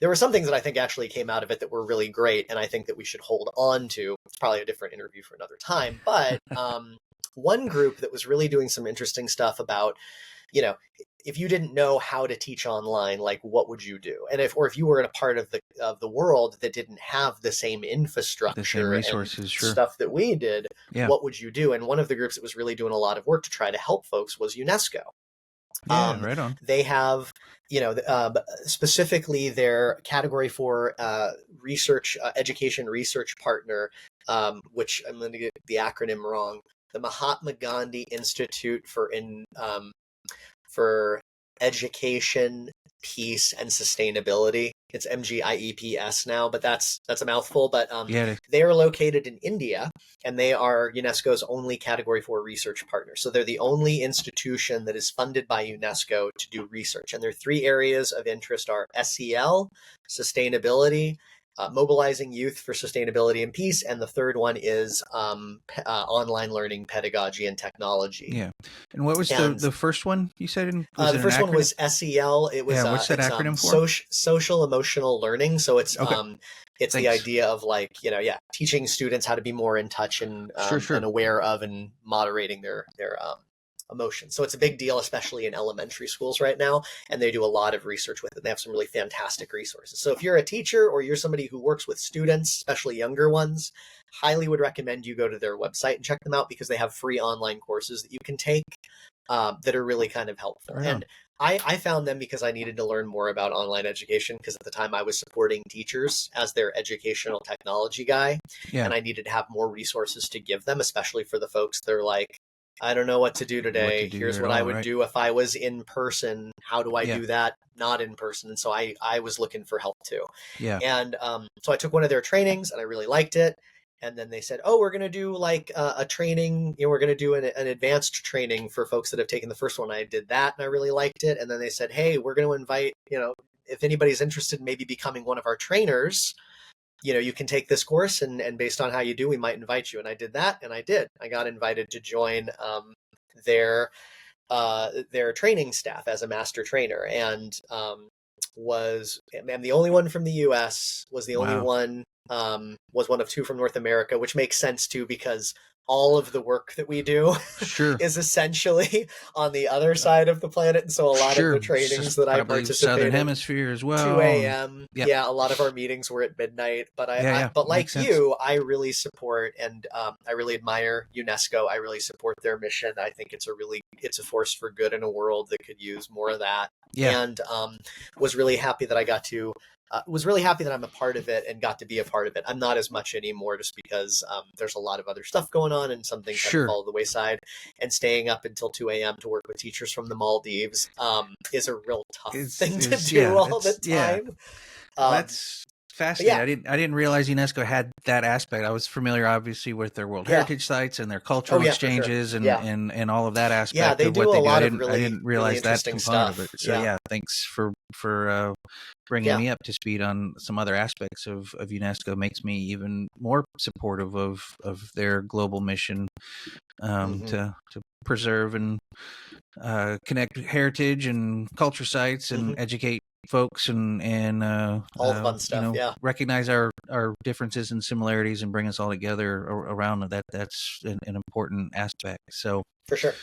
there were some things that I think actually came out of it that were really great. And I think that we should hold on to. It's probably a different interview for another time, but, one group that was really doing some interesting stuff about, if you didn't know how to teach online, like what would you do? And if you were in a part of the world that didn't have the same infrastructure, the same resources, and stuff that we did, what would you do? And one of the groups that was really doing a lot of work to try to help folks was UNESCO. Right on. They have, specifically their Category 4 research, education research partner, which I'm going to get the acronym wrong, the Mahatma Gandhi Institute for Education, Peace, and Sustainability. It's MGIEPS now, but that's a mouthful. But they are located in India, and they are UNESCO's only Category 4 research partner. So they're the only institution that is funded by UNESCO to do research. And their 3 areas of interest are SEL, sustainability, mobilizing youth for sustainability and peace, and the third one is online learning, pedagogy, and technology. Yeah. And what was the first one you said? The first one was SEL. It was what's that acronym for? Social emotional learning. So it's the idea of like teaching students how to be more in touch and and aware of and moderating their emotions. So it's a big deal, especially in elementary schools right now. And they do a lot of research with it. They have some really fantastic resources. So if you're a teacher or you're somebody who works with students, especially younger ones, highly would recommend you go to their website and check them out, because they have free online courses that you can take that are really kind of helpful. Right. And I found them because I needed to learn more about online education, because at the time I was supporting teachers as their educational technology guy. And I needed to have more resources to give them, especially for the folks that are like, I don't know what to do today. Here's what I would do if I was in person. How do I do that not in person? And so I was looking for help too. And so I took one of their trainings and I really liked it. And then they said, oh, we're going to do like a training, we're going to do an advanced training for folks that have taken the first one. I did that and I really liked it. And then they said, hey, we're going to invite, if anybody's interested in maybe becoming one of our trainers, you can take this course and based on how you do, we might invite you. And I did that. And I got invited to join their their training staff as a master trainer, and I'm the only one from the U.S. Was the only Wow. one was one of two from North America, which makes sense too because all of the work that we do Sure. is essentially on the other side of the planet, and so a lot of the Sure. It's trainings just that I probably Southern participate in, Hemisphere as 2 well. And a.m. yeah. Yeah, a lot of our meetings were at midnight. But Yeah. I Yeah. but Makes like sense. you, I really support and I really admire UNESCO. I really support their mission. I think it's a force for good in a world that could use more of that. Yeah. And was really happy that I got to. Was really happy that I'm a part of it and got to be a part of it. I'm not as much anymore just because there's a lot of other stuff going on and some things kind of Sure. fall to the wayside. And staying up until 2 a.m. to work with teachers from the Maldives is a real tough thing to do all the time. Well, that's fascinating. Yeah. I didn't realize UNESCO had that aspect. I was familiar, obviously, with their World Yeah. Heritage sites and their cultural Oh, yeah, for sure. exchanges and, Yeah. and all of that aspect Yeah, they of do what a they do. lot I of really, didn't really realize that interesting component of stuff. it. So Yeah. thanks for bringing Yeah. me up to speed on some other aspects of UNESCO. Makes me even more supportive of their global mission Mhm. to preserve and connect heritage and culture sites and Mhm. educate folks and All the fun stuff. Yeah, recognize our differences and similarities and bring us all together around that. That's an important aspect. So for sure.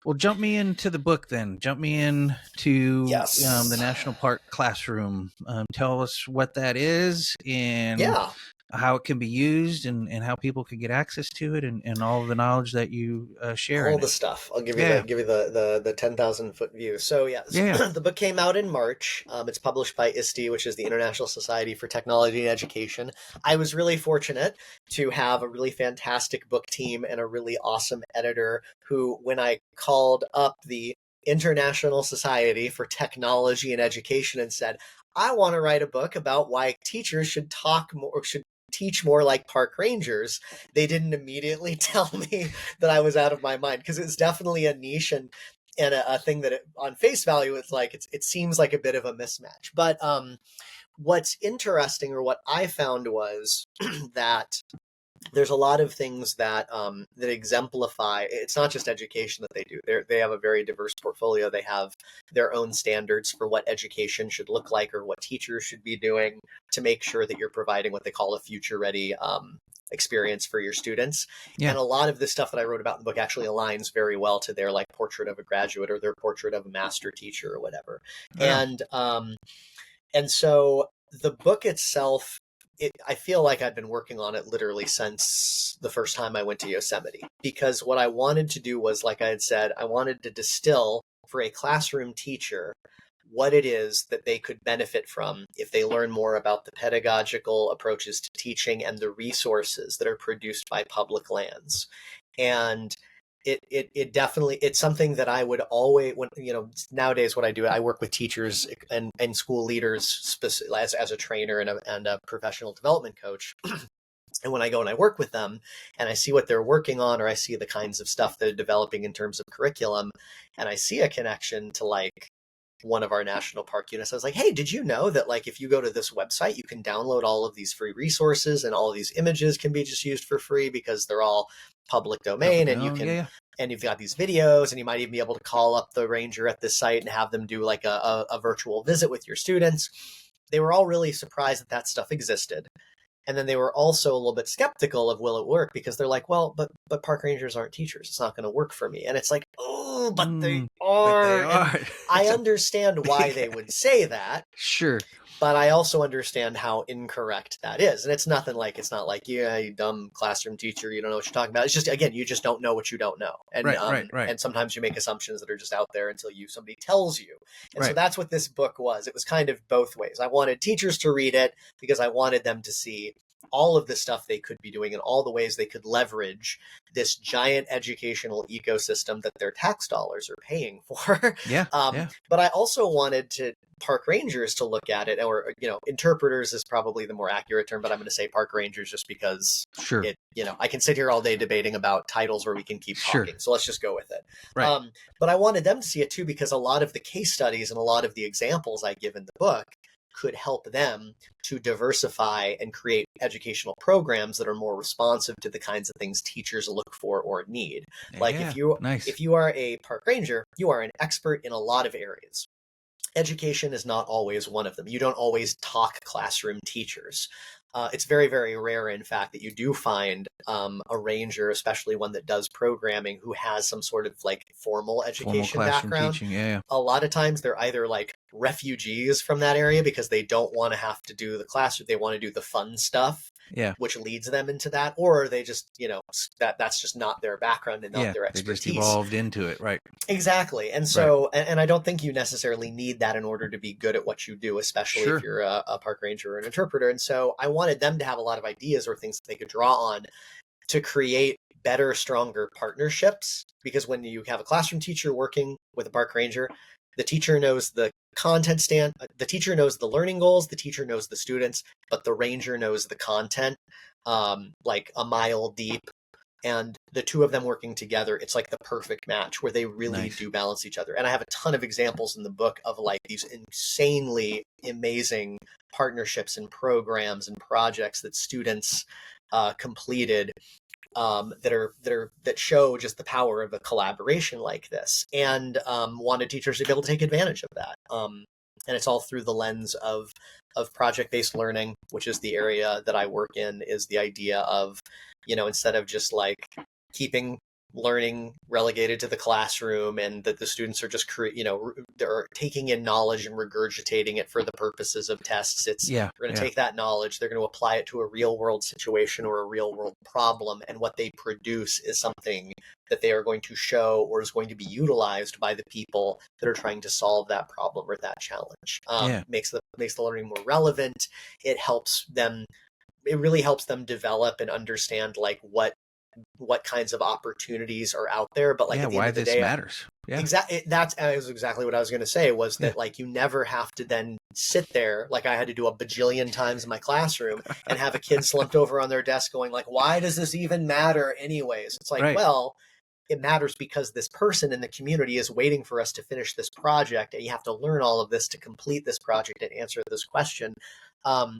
well, jump me into the book then. Jump me into Yes. the National Park Classroom. Tell us what that is and Yeah. how it can be used and how people can get access to it and all of the knowledge that you share All in the it. stuff. I'll give you Yeah. the 10,000-foot view. So yeah, Yeah. the book came out in March. It's published by ISTE, which is the International Society for Technology and Education. I was really fortunate to have a really fantastic book team and a really awesome editor who, when I called up the International Society for Technology and Education and said, I want to write a book about why teachers should talk more, or should teach more like park rangers, they didn't immediately tell me that I was out of my mind, because it's definitely a niche and a thing that on face value it's like it seems like a bit of a mismatch. But what's interesting, or what I found, was that there's a lot of things that that exemplify. It's not just education that they do. They have a very diverse portfolio. They have their own standards for what education should look like, or what teachers should be doing to make sure that you're providing what they call a future-ready experience for your students. Yeah. And a lot of the stuff that I wrote about in the book actually aligns very well to their like portrait of a graduate or their portrait of a master teacher or whatever. Right And so the book itself, I feel like I've been working on it literally since the first time I went to Yosemite, because what I wanted to do was, like I had said, I wanted to distill for a classroom teacher what it is that they could benefit from if they learn more about the pedagogical approaches to teaching and the resources that are produced by public lands. And it definitely, it's something that I would always, when, nowadays what I do, I work with teachers and school leaders as a trainer and a professional development coach. And when I go and I work with them and I see what they're working on, or I see the kinds of stuff they're developing in terms of curriculum, and I see a connection to like one of our national park units, I was like, hey, did you know that like if you go to this website, you can download all of these free resources, and all of these images can be just used for free because they're all public domain, and you can and you've got these videos, and you might even be able to call up the ranger at this site and have them do like a virtual visit with your students. They were all really surprised that that stuff existed. And then they were also a little bit skeptical of will it work, because they're like, well, but park rangers aren't teachers. It's not going to work for me. And it's like, oh, but they are. But they are. And I understand why they would say that. Sure. But I also understand how incorrect that is. And it's not like, yeah, you dumb classroom teacher, you don't know what you're talking about. It's just, again, you just don't know what you don't know. And, Right. And sometimes you make assumptions that are just out there until somebody tells you. And so that's what this book was. It was kind of both ways. I wanted teachers to read it because I wanted them to see all of the stuff they could be doing and all the ways they could leverage this giant educational ecosystem that their tax dollars are paying for. But I also wanted park rangers to look at it, or interpreters is probably the more accurate term, but I'm going to say park rangers just because I can sit here all day debating about titles where we can keep talking. So let's just go with it. But I wanted them to see it too, because a lot of the case studies and a lot of the examples I give in the book could help them to diversify and create educational programs that are more responsive to the kinds of things teachers look for or need. Like Yeah, nice. if you are a park ranger, you are an expert in a lot of areas. Education is not always one of them. You don't always talk classroom teachers. It's very, very rare, in fact, that you do find a ranger, especially one that does programming, who has some sort of like formal Formal education classroom background. teaching. Yeah, A lot of times they're either like refugees from that area because they don't want to have to do the classroom. They want to do the fun stuff, yeah, which leads them into that, or they just, that's just not their background and not yeah. their They just expertise. evolved into it, right? Exactly. And Right. so, and I don't think you necessarily need that in order to be good at what you do, especially if Sure. you're a park ranger or an interpreter. And so I wanted them to have a lot of ideas or things that they could draw on to create better, stronger partnerships. Because when you have a classroom teacher working with a park ranger, the teacher knows the the teacher knows the learning goals, the teacher knows the students, but the ranger knows the content, like a mile deep. And the two of them working together, it's like the perfect match where they really Nice. do balance each other. And I have a ton of examples in the book of like these insanely amazing partnerships and programs and projects that students completed, that show just the power of a collaboration like this, and wanted teachers to be able to take advantage of that. And it's all through the lens of project-based learning, which is the area that I work in, is the idea of, instead of just like keeping learning relegated to the classroom and that the students are just they're taking in knowledge and regurgitating it for the purposes of tests. It's Yeah, They're going to yeah, take that knowledge, they're going to apply it to a real world situation or a real world problem, and what they produce is something that they are going to show or is going to be utilized by the people that are trying to solve that problem or that challenge. yeah. Makes the learning more relevant. It really helps them develop and understand like what kinds of opportunities are out there. But like Yeah, at the end why of the this day, matters. Yeah, that was exactly what I was going to say, was yeah. that like you never have to then sit there like I had to do a bajillion times in my classroom and have a kid slumped over on their desk going like, why does this even matter anyways? It's like, Right. well, it matters because this person in the community is waiting for us to finish this project, and you have to learn all of this to complete this project and answer this question.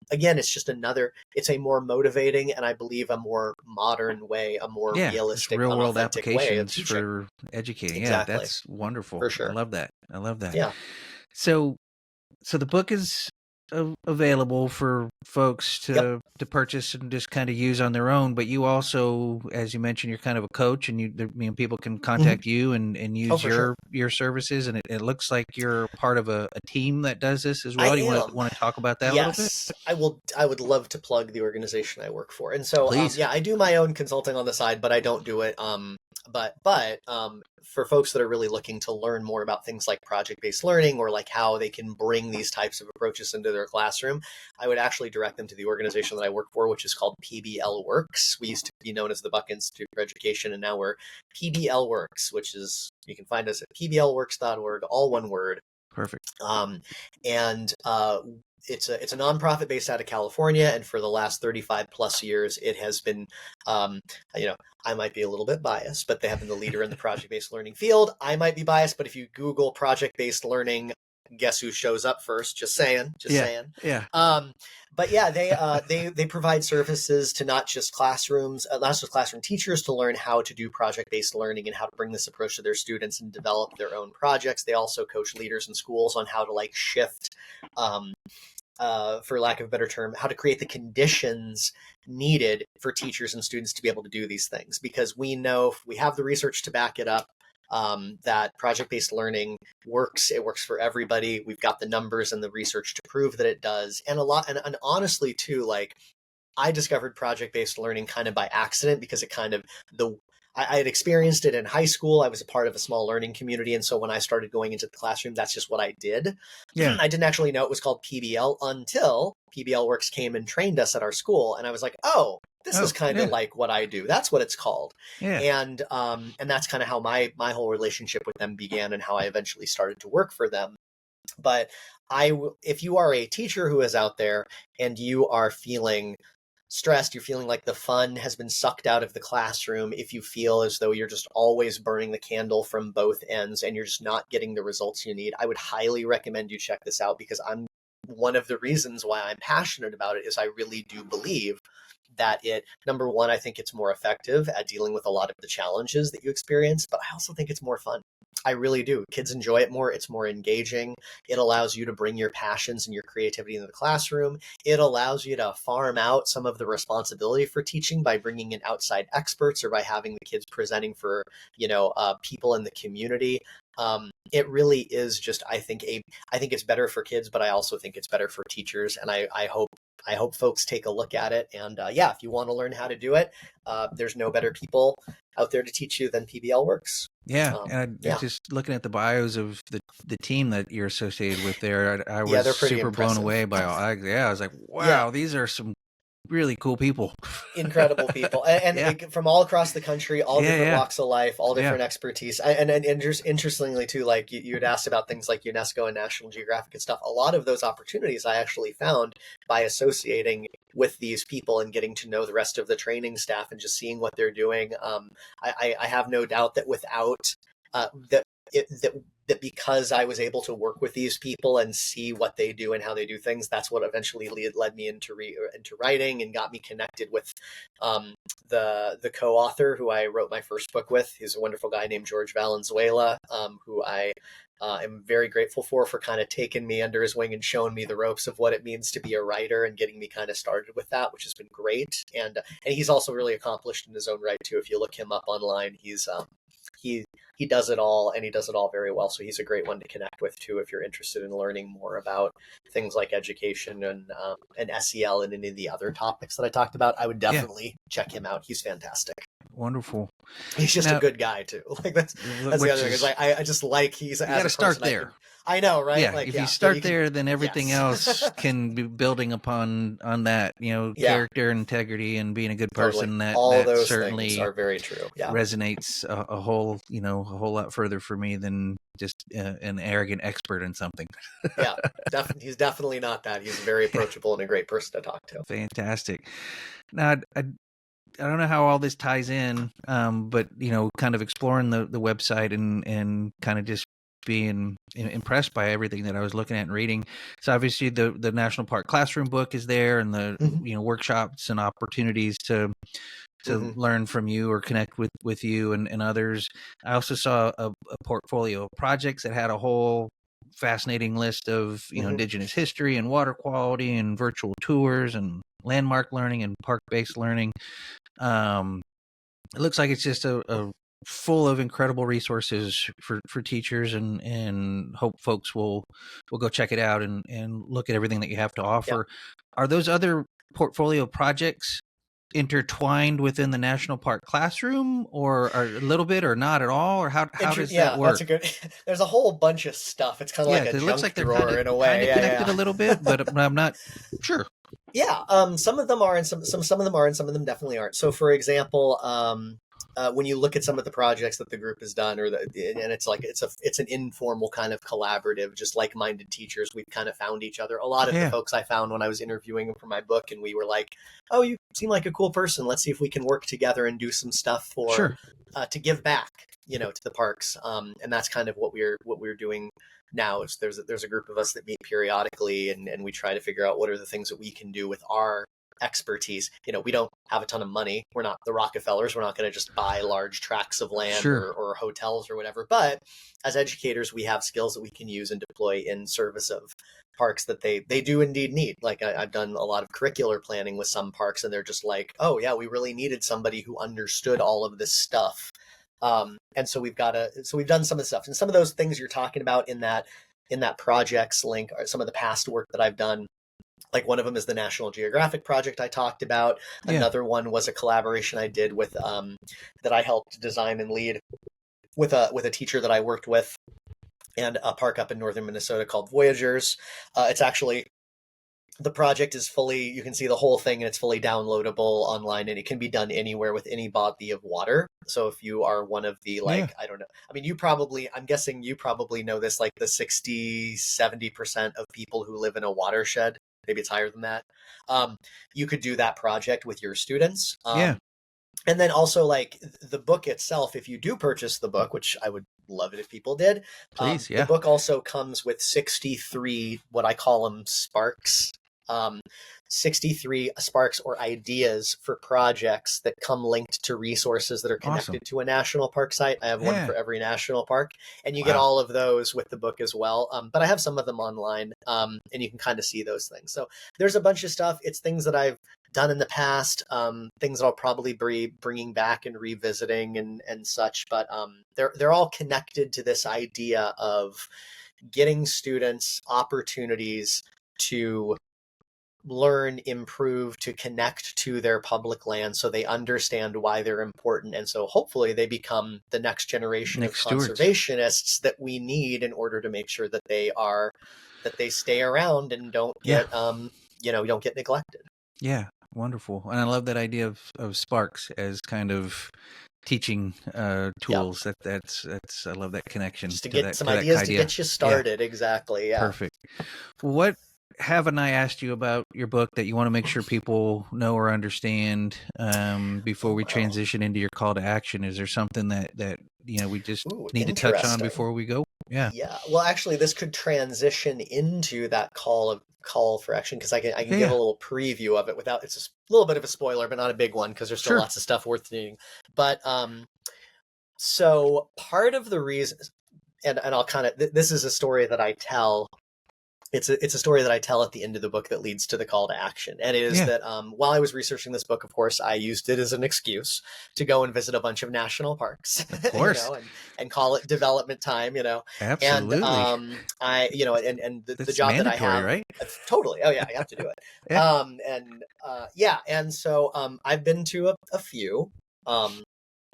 Again, it's a more motivating and I believe a more modern way, a more Yeah, just realistic, real world unauthentic way of applications teaching. for educating. Yeah, Exactly. that's wonderful. For I sure. love that. I love that. Yeah. So, so the book is available for folks Yep. to purchase and just kind of use on their own. But you also, as you mentioned, you're kind of a coach, and people can contact you and Oh, use for sure. your services. And it looks like you're part of a team that does this as I well. Do you am. want to talk about that a little bit? Yes, I will. I would love to plug the organization I work for, and so Please. yeah, I do my own consulting on the side, but I don't do it. But for folks that are really looking to learn more about things like project-based learning or like how they can bring these types of approaches into their classroom, I would actually direct them to the organization that I work for, which is called PBLWorks. We used to be known as the Buck Institute for Education, and now we're PBLWorks, which is, you can find us at pblworks.org, all one word. Perfect. And it's a nonprofit based out of California, and for the last 35 plus years, it has been, I might be a little bit biased, but they have been the leader in the project based learning field. I might be biased, but if you Google project based learning, guess who shows up first? Just saying. Yeah. But yeah, they provide services to not just classroom teachers to learn how to do project-based learning and how to bring this approach to their students and develop their own projects. They also coach leaders in schools on how to like shift, for lack of a better term, how to create the conditions needed for teachers and students to be able to do these things. Because we know, we have the research to back it up, that project-based learning works. It works for everybody. We've got the numbers and the research to prove that it does. And and honestly too, like I discovered project-based learning kind of by accident, because it kind of, I had experienced it in high school. I was a part of a small learning community. And so when I started going into the classroom, that's just what I did. Yeah. I didn't actually know it was called PBL until PBLWorks came and trained us at our school. And I was like, oh, this is kind of like what I do. That's what it's called. Yeah. And that's kind of how my whole relationship with them began and how I eventually started to work for them. But if you are a teacher who is out there and you are feeling stressed, you're feeling like the fun has been sucked out of the classroom, if you feel as though you're just always burning the candle from both ends and you're just not getting the results you need, I would highly recommend you check this out, because I'm one of the reasons why I'm passionate about it is I really do believe that number one, I think it's more effective at dealing with a lot of the challenges that you experience, but I also think it's more fun. I really do. Kids enjoy it more. It's more engaging. It allows you to bring your passions and your creativity into the classroom. It allows you to farm out some of the responsibility for teaching by bringing in outside experts or by having the kids presenting for, people in the community. It really is just, I think it's better for kids, but I also think it's better for teachers. And I hope folks take a look at it. And if you want to learn how to do it, there's no better people out there to teach you than PBLWorks. Yeah, and just looking at the bios of the team that you're associated with there, I was they're pretty super impressive. blown away by all. I was like, wow, these are some really cool people. Incredible people, and from all across the country, all different walks of life, all different expertise, and just interestingly too, like you had asked about things like UNESCO and National Geographic and stuff. A lot of those opportunities I actually found by associating with these people and getting to know the rest of the training staff and just seeing what they're doing. I have no doubt that without that because I was able to work with these people and see what they do and how they do things, that's what eventually led me into writing and got me connected with the co-author who I wrote my first book with. He's a wonderful guy named George Valenzuela, who I am very grateful for kind of taking me under his wing and showing me the ropes of what it means to be a writer and getting me kind of started with that, which has been great. And he's also really accomplished in his own right too. If you look him up online, he's he does it all, and he does it all very well. So he's a great one to connect with too if you're interested in learning more about things like education and SEL and any of the other topics that I talked about. I would definitely check him out. He's fantastic. Wonderful. He's just a good guy too. Like that's the other thing. Is like I just like he's. You got to start there. I know, right? Yeah. If you start there, then everything else can be building upon that. Character, integrity, and being a good person. Totally. All those certainly things are very true. Yeah. Resonates a whole lot further for me than just an arrogant expert in something. He's definitely not that. He's very approachable and a great person to talk to. Fantastic. Now, I don't know how all this ties in, but kind of exploring the website and kind of just being impressed by everything that I was looking at and reading. So obviously the National Park Classroom book is there, and the workshops and opportunities to learn from you or connect with you and others. I also saw a portfolio of projects that had a whole fascinating list of Indigenous history and water quality and virtual tours and landmark learning and park-based learning. It looks like it's just a full of incredible resources for teachers, and hope folks will go check it out and look at everything that you have to offer. Are those other portfolio projects intertwined within the National Park Classroom, or a little bit, or not at all, or how does that work? That's a good. There's a whole bunch of stuff. It's kind of like a junk drawer in a way. Connected a little bit, but I'm not sure. Yeah, some of them are, and some of them are, and some of them definitely aren't. So, for example, when you look at some of the projects that the group has done, and it's an informal kind of collaborative, just like-minded teachers. We've kind of found each other. A lot of the folks I found when I was interviewing them for my book, and we were like, "Oh, you seem like a cool person. Let's see if we can work together and do some stuff to give back, to the parks." And that's kind of what we're doing now. Is there's a group of us that meet periodically, and we try to figure out what are the things that we can do with our expertise. We don't have a ton of money. We're not the Rockefellers. We're not going to just buy large tracts of land or hotels or whatever. But as educators, we have skills that we can use and deploy in service of parks that they do indeed need. Like I've done a lot of curricular planning with some parks, and they're just like, oh yeah, we really needed somebody who understood all of this stuff. And so we've done some of the stuff, and some of those things you're talking about in that projects link are some of the past work that I've done. Like one of them is the National Geographic project I talked about. Another one was a collaboration I did with that I helped design and lead with a teacher that I worked with, and a park up in northern Minnesota called Voyagers. It's actually, the project is fully, you can see the whole thing, and it's fully downloadable online, and it can be done anywhere with any body of water. So if you are one of the, I don't know, I mean, I'm guessing you probably know this, like the 60-70% of people who live in a watershed, maybe it's higher than that. You could do that project with your students. And then also, like, the book itself, if you do purchase the book, which I would love it if people did. Please, The yeah. book also comes with 63, what I call them, sparks. Um, 63 sparks or ideas for projects that come linked to resources that are Awesome. connected to a national park site. I have one Yeah. for every national park, and you get Wow. all of those with the book as well. But I have some of them online, and you can kind of see those things. So there's a bunch of stuff. It's things that I've done in the past, things that I'll probably be bringing back and revisiting and such. But they're all connected to this idea of getting students opportunities to learn, improve, to connect to their public land so they understand why they're important. And so hopefully they become the next generation of Next stewards. conservationists that we need in order to make sure that they stay around and don't Yeah. get don't get neglected. Yeah. Wonderful. And I love that idea of sparks as kind of teaching Yep. tools. That's I love that connection Just to to get some that ideas to idea. get you Yeah. started. Exactly. Yeah. Perfect. What haven't I asked you about your book that you want to make sure people know or understand before Oh, we wow. transition into your call to action? Is there something that we just Ooh, need to touch on interesting. before we go? Yeah. Yeah. Well, actually, this could transition into that call for action, because I can Yeah. give a Yeah. little preview of it without, it's a little bit of a spoiler, but not a big one because there's still Sure. lots of stuff worth reading. But so part of the reason, and I'll kind of, this is a story that I tell. It's a story that I tell at the end of the book that leads to the call to action. And it is Yeah. that while I was researching this book, of course, I used it as an excuse to go and visit a bunch of national parks, Of course. and call it development time, Absolutely. And and the That's job that I mandatory, have, right? totally. Oh yeah, you have to do it. Yeah. And so I've been to a few.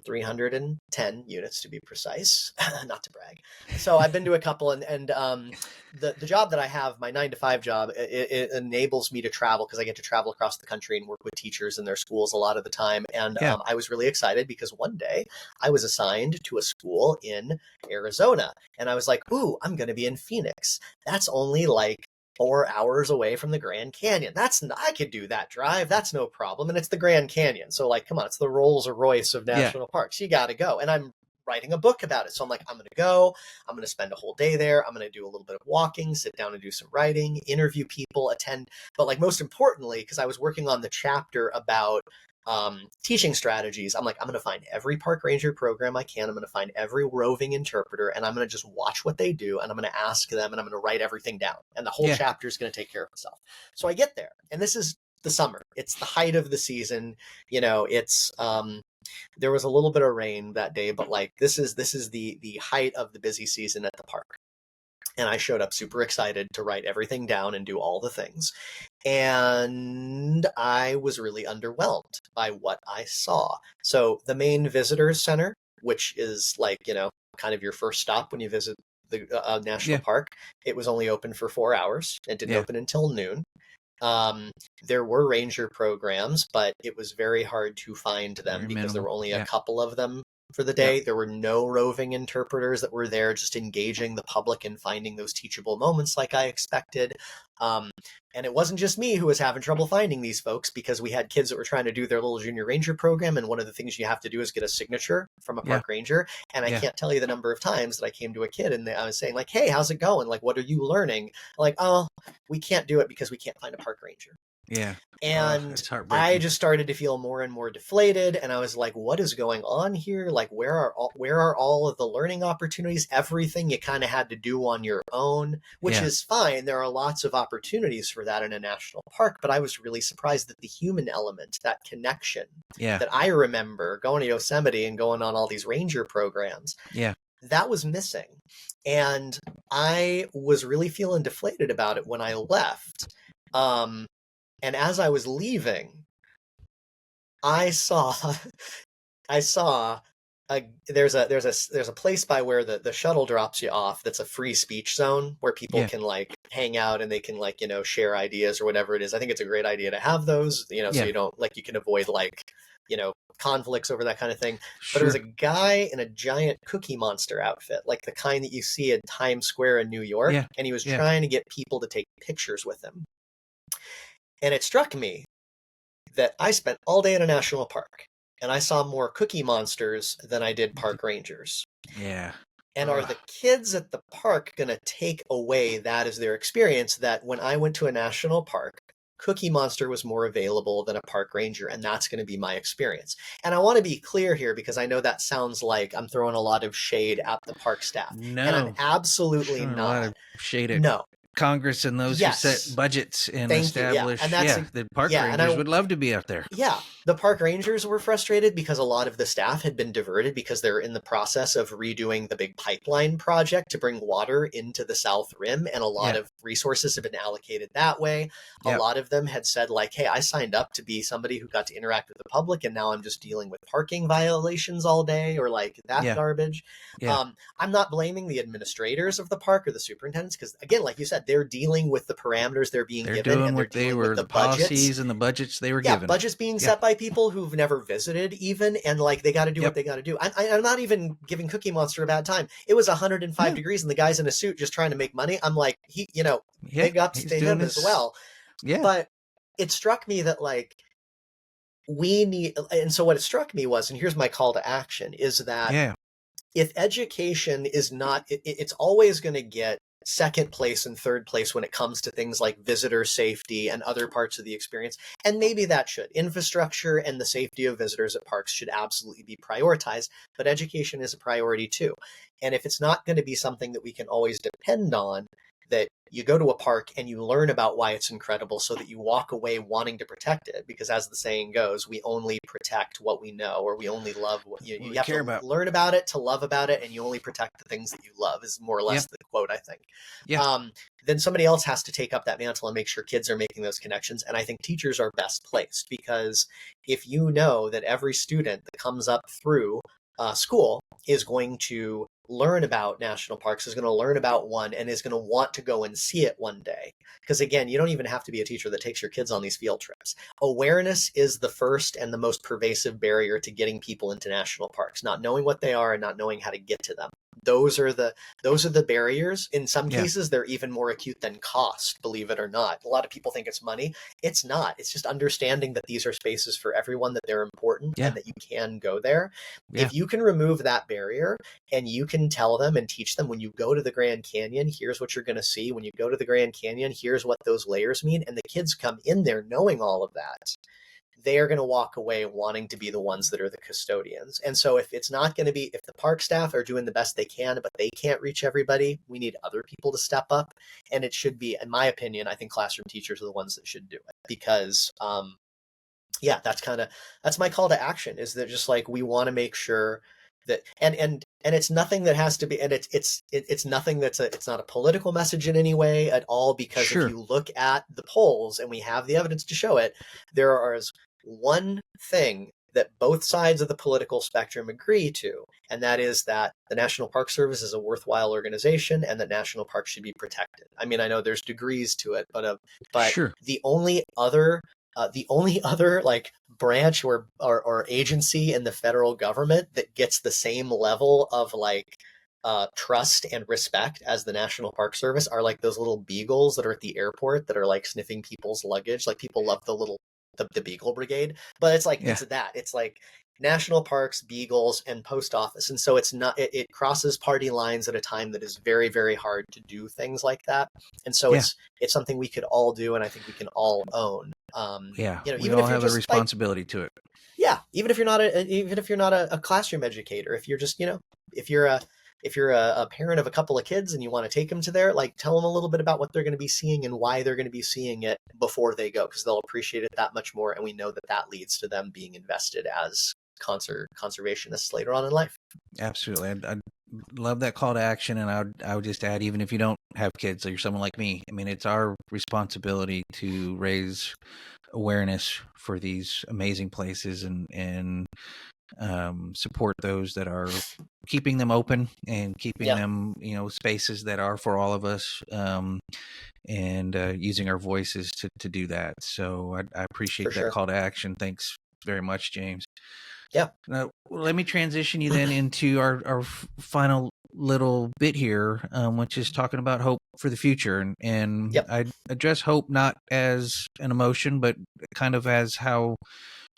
310 units to be precise, not to brag. So I've been to a couple, and the job that I have, my 9 to 5 job, it enables me to travel because I get to travel across the country and work with teachers in their schools a lot of the time. And Yeah. I was really excited because one day I was assigned to a school in Arizona, and I was like, ooh, I'm going to be in Phoenix. That's only like 4 hours away from the Grand Canyon. I could do that drive. That's no problem. And it's the Grand Canyon. So like, come on, it's the Rolls Royce of national parks. You got to go. And I'm writing a book about it. So I'm like, I'm going to go, I'm going to spend a whole day there. I'm going to do a little bit of walking, sit down and do some writing, interview people, attend. But like, most importantly, because I was working on the chapter about teaching strategies, I'm like, I'm going to find every park ranger program I can. I'm going to find every roving interpreter, and I'm going to just watch what they do, and I'm going to ask them, and I'm going to write everything down, and the whole chapter is going to take care of itself. So I get there, and this is the summer. It's the height of the season. It's there was a little bit of rain that day, but like this is the height of the busy season at the park. And I showed up super excited to write everything down and do all the things. And I was really underwhelmed by what I saw. So the main visitors center, which is like, kind of your first stop when you visit the national park, it was only open for 4 hours. It didn't open until noon. There were ranger programs, but it was very hard to find them because there were only a couple of them for the day. There were no roving interpreters that were there just engaging the public and finding those teachable moments like I expected. And it wasn't just me who was having trouble finding these folks, because we had kids that were trying to do their little junior ranger program. And one of the things you have to do is get a signature from a park ranger. And I can't tell you the number of times that I came to a kid and I was saying like, hey, how's it going? Like, what are you learning? Like, oh, we can't do it because we can't find a park ranger. Yeah. And I just started to feel more and more deflated. And I was like, what is going on here? Like, where are all of the learning opportunities? Everything you kind of had to do on your own, which is fine. There are lots of opportunities for that in a national park. But I was really surprised that the human element, that connection that I remember going to Yosemite and going on all these ranger programs, that was missing. And I was really feeling deflated about it when I left. And as I was leaving, I saw there's a place by where the shuttle drops you off that's a free speech zone where people can like hang out and they can like, share ideas or whatever it is. I think it's a great idea to have those, so you don't like, you can avoid like, conflicts over that kind of thing. But it was a guy in a giant Cookie Monster outfit, like the kind that you see in Times Square in New York. And he was trying to get people to take pictures with him. And it struck me that I spent all day in a national park and I saw more Cookie Monsters than I did park rangers. Yeah. And are Ugh. the kids at the park going to take away that as their experience? That when I went to a national park, Cookie Monster was more available than a park ranger, and that's going to be my experience. And I want to be clear here because I know that sounds like I'm throwing a lot of shade at the park staff, and I'm No, absolutely showing a lot of not. shade at No. Congress and those who set Yes. budgets and Thank you. Yeah. And establish. that's Yeah, the park yeah. And rangers I would love to be out there. yeah, the park rangers were frustrated because a lot of the staff had been diverted because they're in the process of redoing the big pipeline project to bring water into the South Rim, and a lot Yeah, of resources have been allocated that way. A yeah, lot of them had said, like, hey, I signed up to be somebody who got to interact with the public, and now I'm just dealing with parking violations all day, or like that yeah, garbage. yeah. I'm not blaming the administrators of the park or the superintendents because, again, like you said, they're dealing with the parameters they're being They're given, doing and they're what they dealing with were, the the budgets. policies and the budgets they were Yeah, given. budgets being Yeah, set by people who've never visited even, and like they got to do what yep. they got to do. I'm not even giving Cookie Monster a bad time. It was 105 No, degrees and the guy's in a suit just trying to make money. I'm like, yeah, big ups he's to doing him as his. well. Yeah, But it struck me that like we need, and so what it struck me was, and here's my call to action, is that yeah, if education is not, it's always going to get second place and third place when it comes to things like visitor safety and other parts of the experience. And maybe that should. Infrastructure and the safety of visitors at parks should absolutely be prioritized, but education is a priority too. And if it's not going to be something that we can always depend on, that you go to a park and you learn about why it's incredible so that you walk away wanting to protect it, because as the saying goes, we only protect what we know, or we only love what what you we have care to about. learn about it to love about it, and you only protect the things that you love, is more or Yeah, less the quote, I think. yeah, Then somebody else has to take up that mantle and make sure kids are making those connections. And I think teachers are best placed, because if you know that every student that comes up through school is going to learn about national parks, is going to learn about one, and is going to want to go and see it one day. Because again, you don't even have to be a teacher that takes your kids on these field trips. Awareness is the first and the most pervasive barrier to getting people into national parks, not knowing what they are and not knowing how to get to them. Those are the barriers. In some yeah, cases, they're even more acute than cost, believe it or not. A lot of people think it's money. It's not. It's just understanding that these are spaces for everyone, that they're important, yeah, and that you can go there. yeah, If you can remove that barrier, and you can tell them and teach them, when you go to the Grand Canyon, here's what you're going to see. When you go to the Grand Canyon, here's what those layers mean. And the kids come in there knowing all of that, they are going to walk away wanting to be the ones that are the custodians. And so if it's not going to be, if the park staff are doing the best they can, but they can't reach everybody, we need other people to step up. And it should be, in my opinion, I think classroom teachers are the ones that should do it, because, yeah, that's my call to action, is that just like, we want to make sure that, and it's nothing that has to be, and it's nothing it's not a political message in any way at all, because if sure, you look at the polls, and we have the evidence to show it, there is one thing that both sides of the political spectrum agree to, and that is that the National Park Service is a worthwhile organization, and that national parks should be protected. I mean, I know there's degrees to it, but sure. the only other like branch or agency in the federal government that gets the same level of like trust and respect as the National Park Service are like those little beagles that are at the airport that are like sniffing people's luggage. Like, people love the Beagle Brigade, but it's like Yeah, it's like national parks, beagles, and post office. And so it crosses party lines at a time that is very, very hard to do things like that. And so yeah, it's something we could all do, and I think we can all own. yeah. We Even all if you're have a just like, responsibility to it. yeah, even if you're not a classroom educator, if you're just, if you're a parent of a couple of kids and you want to take them to there, like, tell them a little bit about what they're going to be seeing and why they're going to be seeing it before they go, because they'll appreciate it that much more. And we know that that leads to them being invested as conservationists later on in life. Absolutely. I love that call to action. And I would just add, even if you don't have kids or you're someone like me, I mean, it's our responsibility to raise awareness for these amazing places, and support those that are keeping them open and keeping Yeah, them, spaces that are for all of us, and using our voices to do that. So I for appreciate that sure. call to action. Thanks very much, James. Yeah. Now, let me transition you then into our final little bit here, which is talking about hope for the future. And Yep. I address hope not as an emotion, but kind of as how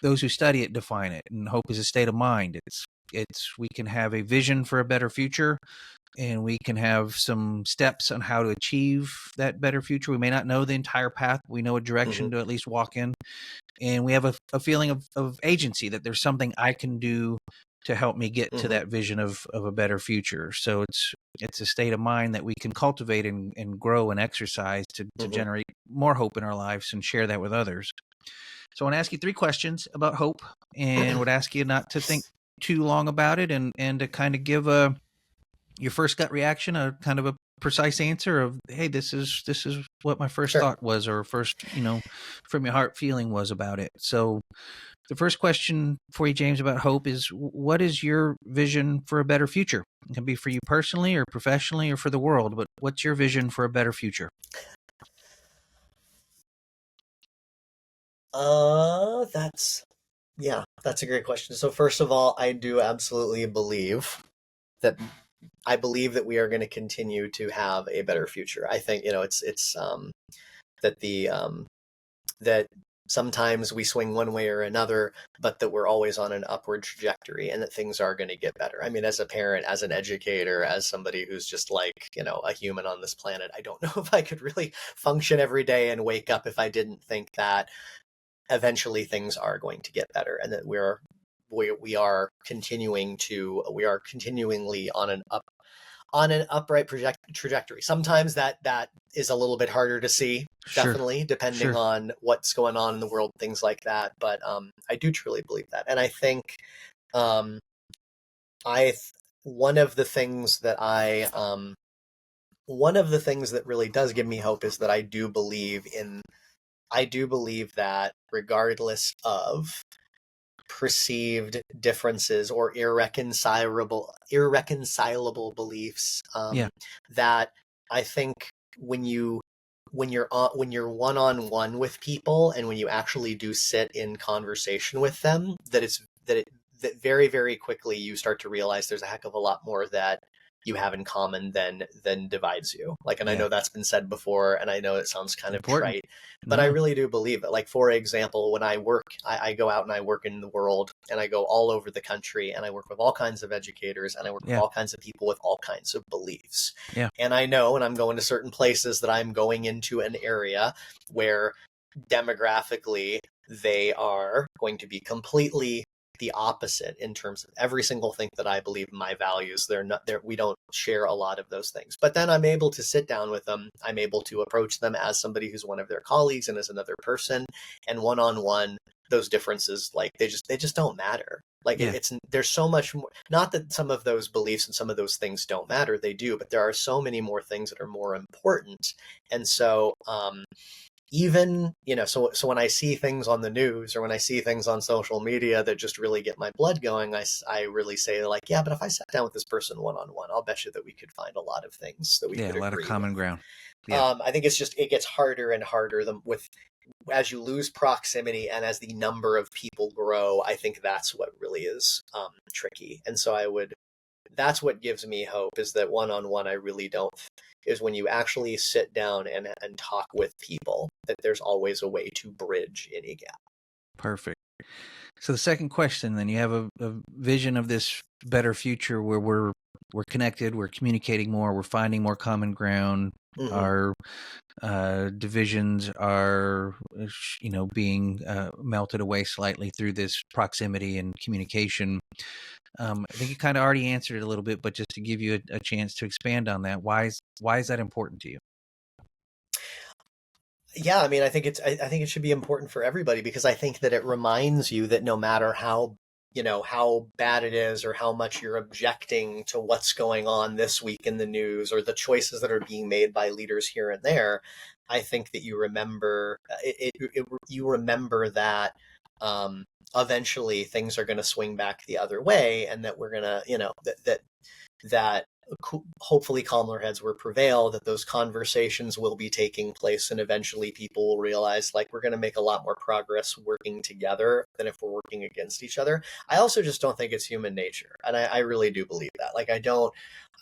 those who study it define it. And hope is a state of mind. It's we can have a vision for a better future, and we can have some steps on how to achieve that better future. We may not know the entire path. We know a direction to at least walk in. And we have a feeling of agency, that there's something I can do to help me get to that vision of a better future. So it's a state of mind that we can cultivate and grow and exercise to generate more hope in our lives and share that with others. So I want to ask you 3 questions about hope, and would ask you not to think too long about it, and to kind of give your first gut reaction, a kind of a precise answer of, hey, this is what my first thought was, or first, from your heart feeling was about it. So the first question for you, James, about hope is, what is your vision for a better future? It can be for you personally or professionally or for the world, but what's your vision for a better future? That's a great question. So first of all, I do absolutely believe that we are going to continue to have a better future. I think, it's that that sometimes we swing one way or another, but that we're always on an upward trajectory, and that things are going to get better. I mean, as a parent, as an educator, as somebody who's just like, a human on this planet, I don't know if I could really function every day and wake up if I didn't think that eventually things are going to get better, and that we are continuingly on an upright trajectory. Sometimes that is a little bit harder to see, definitely, depending on what's going on in the world, things like that. But I do truly believe that, and I think one of the things that really does give me hope is that I do believe that regardless of perceived differences or irreconcilable beliefs, that I think when you're one-on-one with people, and when you actually do sit in conversation with them, that very, very quickly you start to realize there's a heck of a lot more that you have in common than divides you. And I know that's been said before, and I know it sounds kind of trite, but I really do believe it. Like, for example, when I work, I go out and I work in the world, and I go all over the country, and I work with all kinds of educators, and I work with all kinds of people with all kinds of beliefs. And I know when I'm going to certain places that I'm going into an area where demographically they are going to be completely the opposite in terms of every single thing that I believe, my values. We don't share a lot of those things, but then I'm able to sit down with them. I'm able to approach them as somebody who's one of their colleagues and as another person, and one-on-one, those differences, they just don't matter. There's so much more, not that some of those beliefs and some of those things don't matter, they do, but there are so many more things that are more important. And so, even, so when I see things on the news, or when I see things on social media that just really get my blood going, I really say, yeah, but if I sat down with this person one-on-one, I'll bet you that we could find a lot of things that we could agree a lot of common ground. I think it gets harder and harder as you lose proximity, and as the number of people grow. I think that's what really is tricky. And so that's what gives me hope, is that one-on-one, I really don't, is when you actually sit down and talk with people, that there's always a way to bridge any gap. Perfect. So the second question, then, you have a vision of this better future where we're connected, we're communicating more, we're finding more common ground. Our divisions are, being melted away slightly through this proximity and communication. I think you kind of already answered it a little bit, but just to give you a chance to expand on that, why is that important to you? Yeah, I mean, I think it should be important for everybody, because I think that it reminds you that no matter how bad it is, or how much you're objecting to what's going on this week in the news, or the choices that are being made by leaders here and there, I think that you remember that eventually things are going to swing back the other way, and that we're going to, that hopefully calmer heads will prevail, that those conversations will be taking place, and eventually people will realize, we're going to make a lot more progress working together than if we're working against each other. I also just don't think it's human nature, and I really do believe that.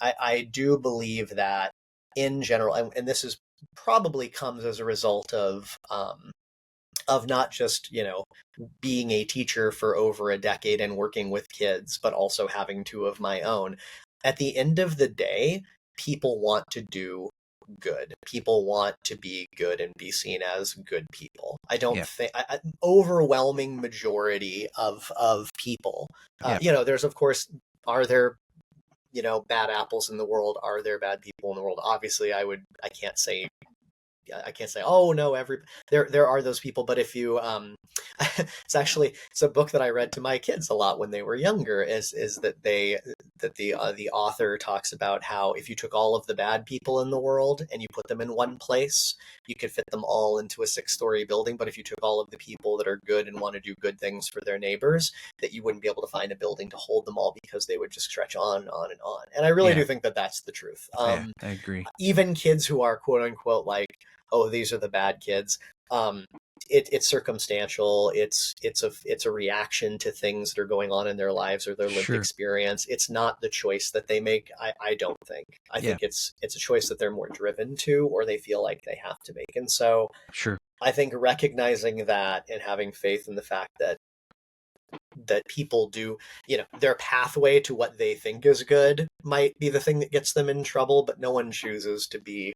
I do believe that in general, and this is probably comes as a result of not just, being a teacher for over a decade and working with kids, but also having two of my own. at the end of the day, people want to do good. People want to be good and be seen as good people. I don't Yeah. think overwhelming majority of people. Yeah. There's of course, are there bad apples in the world? Are there bad people in the world? Obviously, I can't say, oh no, there are those people, but if you it's a book that I read to my kids a lot when they were younger, is that the author talks about how if you took all of the bad people in the world and you put them in one place, you could fit them all into a 6-story building, but if you took all of the people that are good and want to do good things for their neighbors, that you wouldn't be able to find a building to hold them all because they would just stretch on and on and on. And I really do think that that's the truth. Yeah, I agree. Even kids who are quote unquote like, oh, these are the bad kids. It's circumstantial. It's a reaction to things that are going on in their lives or their lived experience. It's not the choice that they make. I don't think. I think it's a choice that they're more driven to, or they feel like they have to make. And so, I think recognizing that and having faith in the fact that people do, their pathway to what they think is good might be the thing that gets them in trouble, but no one chooses to be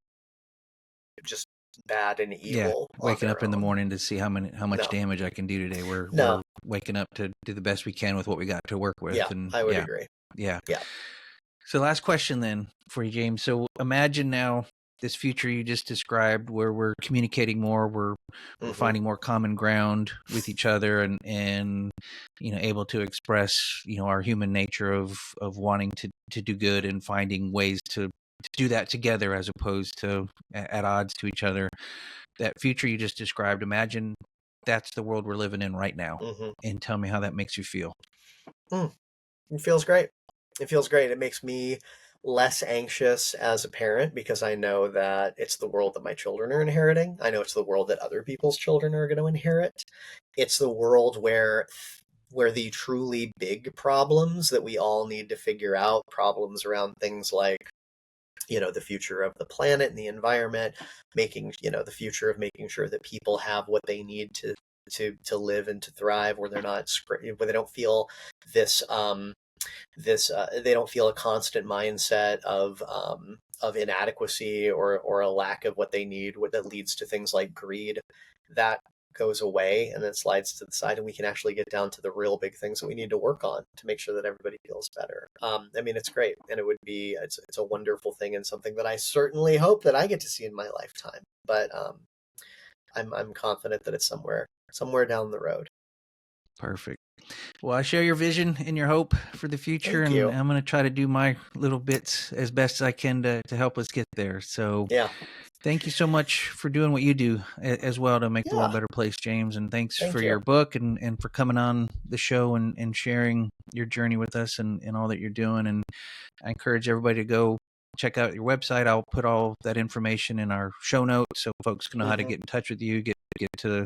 just bad and evil. Waking up in the morning to see how much damage I can do today. We're waking up to do the best we can with what we got to work with. Yeah, and I would agree. Yeah. So last question then for you, James. So imagine now this future you just described where we're communicating more, we're finding more common ground with each other and able to express, our human nature of wanting to do good and finding ways to do that together as opposed to at odds to each other. That future you just described, imagine that's the world we're living in right now. And tell me how that makes you feel. It feels great. It makes me less anxious as a parent because I know that it's the world that my children are inheriting. I know it's the world that other people's children are going to inherit. It's the world where the truly big problems that we all need to figure out, problems around things like the future of the planet and the environment, making the future of making sure that people have what they need to live and to thrive, where where they don't feel this they don't feel a constant mindset of inadequacy or a lack of what they need, that leads to things like greed. That goes away and then slides to the side, and we can actually get down to the real big things that we need to work on to make sure that everybody feels better. It's great, and it's a wonderful thing, and something that I certainly hope that I get to see in my lifetime. But I'm confident that it's somewhere down the road. Perfect. Well, I share your vision and your hope for the future, and I'm going to try to do my little bits as best as I can to help us get there. So thank you so much for doing what you do as well to make the world a better place, James. And thanks for your book and for coming on the show and sharing your journey with us and all that you're doing. And I encourage everybody to go check out your website. I'll put all that information in our show notes so folks can know how to get in touch with you, get to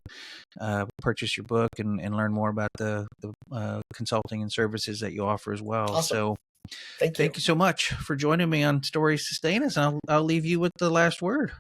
purchase your book and learn more about the consulting and services that you offer as well. Awesome. So thank you so much for joining me on Stories Sustain Us. I'll leave you with the last word.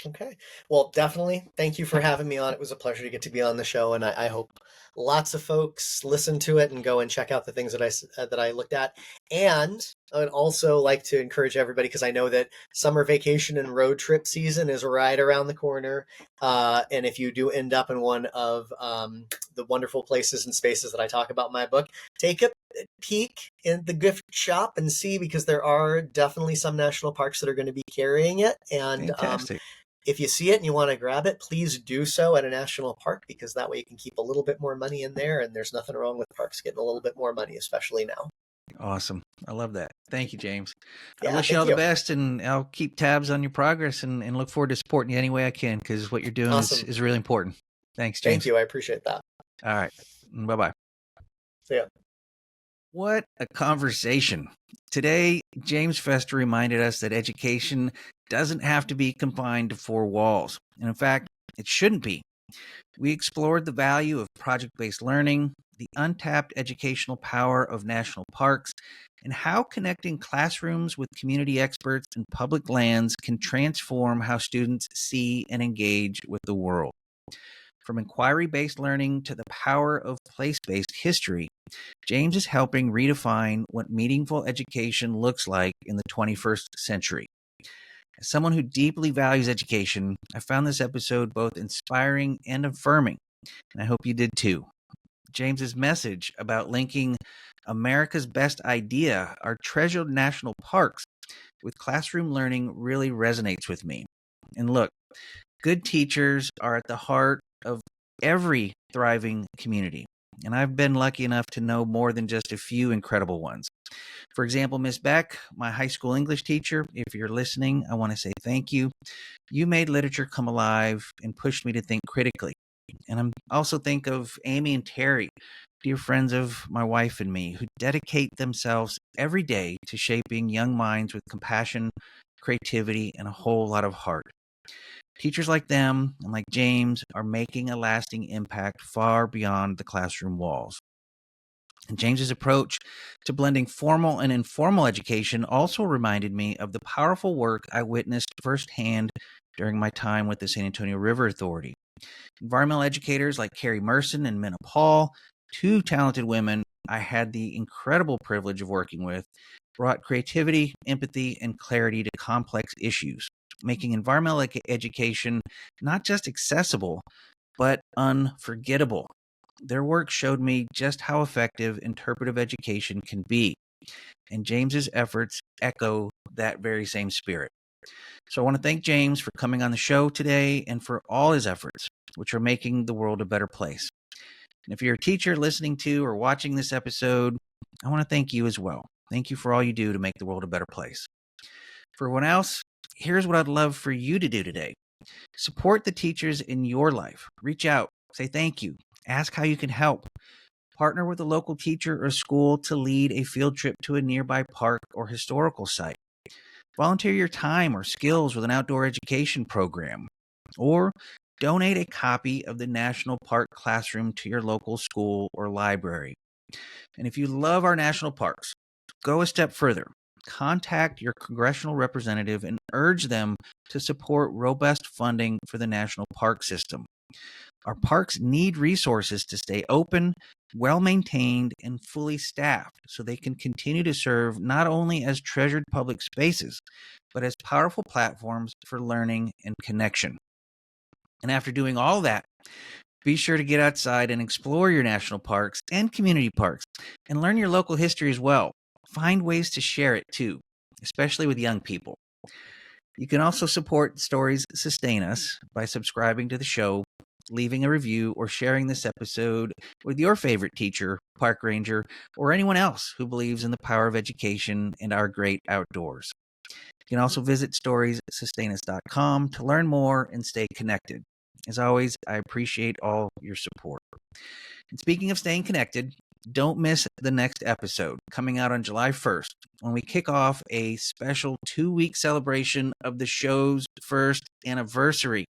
Okay. Well, definitely. Thank you for having me on. It was a pleasure to get to be on the show, and I hope lots of folks listen to it and go and check out the things that I looked at. And I would also like to encourage everybody, because I know that summer vacation and road trip season is right around the corner. And if you do end up in one of the wonderful places and spaces that I talk about in my book, take a peek in the gift shop and see, because there are definitely some national parks that are going to be carrying it. And if you see it and you want to grab it, please do so at a national park, because that way you can keep a little bit more money in there, and there's nothing wrong with parks getting a little bit more money, especially now. Awesome. I love that. Thank you, James. Yeah, I wish you all the best, and I'll keep tabs on your progress and look forward to supporting you any way I can, because what you're doing is really important. Thanks, James. Thank you. I appreciate that. All right. Bye-bye. See ya. What a conversation. Today, James Fester reminded us that education doesn't have to be confined to 4 walls. And in fact, it shouldn't be. We explored the value of project-based learning, the untapped educational power of national parks, and how connecting classrooms with community experts and public lands can transform how students see and engage with the world. From inquiry-based learning to the power of place-based history, James is helping redefine what meaningful education looks like in the 21st century. As someone who deeply values education, I found this episode both inspiring and affirming, and I hope you did too. James's message about linking America's best idea, our treasured national parks, with classroom learning really resonates with me. And look, good teachers are at the heart of every thriving community, and I've been lucky enough to know more than just a few incredible ones. For example, Miss Beck, my high school English teacher, if you're listening, I want to say thank you. You made literature come alive and pushed me to think critically. And I also think of Amy and Terry, dear friends of my wife and me, who dedicate themselves every day to shaping young minds with compassion, creativity, and a whole lot of heart. Teachers like them and like James are making a lasting impact far beyond the classroom walls. And James's approach to blending formal and informal education also reminded me of the powerful work I witnessed firsthand during my time with the San Antonio River Authority. Environmental educators like Carrie Merson and Minna Paul, two talented women I had the incredible privilege of working with, brought creativity, empathy, and clarity to complex issues, making environmental education not just accessible, but unforgettable. Their work showed me just how effective interpretive education can be, and James's efforts echo that very same spirit. So I want to thank James for coming on the show today and for all his efforts, which are making the world a better place. And if you're a teacher listening to or watching this episode, I want to thank you as well. Thank you for all you do to make the world a better place. For everyone else, here's what I'd love for you to do today. Support the teachers in your life. Reach out, say thank you, ask how you can help. Partner with a local teacher or school to lead a field trip to a nearby park or historical site. Volunteer your time or skills with an outdoor education program. Or donate a copy of the National Park Classroom to your local school or library. And if you love our national parks, go a step further. Contact your congressional representative and urge them to support robust funding for the national park system. Our parks need resources to stay open, well-maintained, and fully staffed so they can continue to serve not only as treasured public spaces, but as powerful platforms for learning and connection. And after doing all that, be sure to get outside and explore your national parks and community parks and learn your local history as well. Find ways to share it too, especially with young people. You can also support Stories Sustain Us by subscribing to the show, leaving a review, or sharing this episode with your favorite teacher, park ranger, or anyone else who believes in the power of education and our great outdoors. You can also visit storiessustainus.com to learn more and stay connected. As always, I appreciate all your support. And speaking of staying connected, don't miss the next episode coming out on July 1st when we kick off a special 2-week celebration of the show's first anniversary.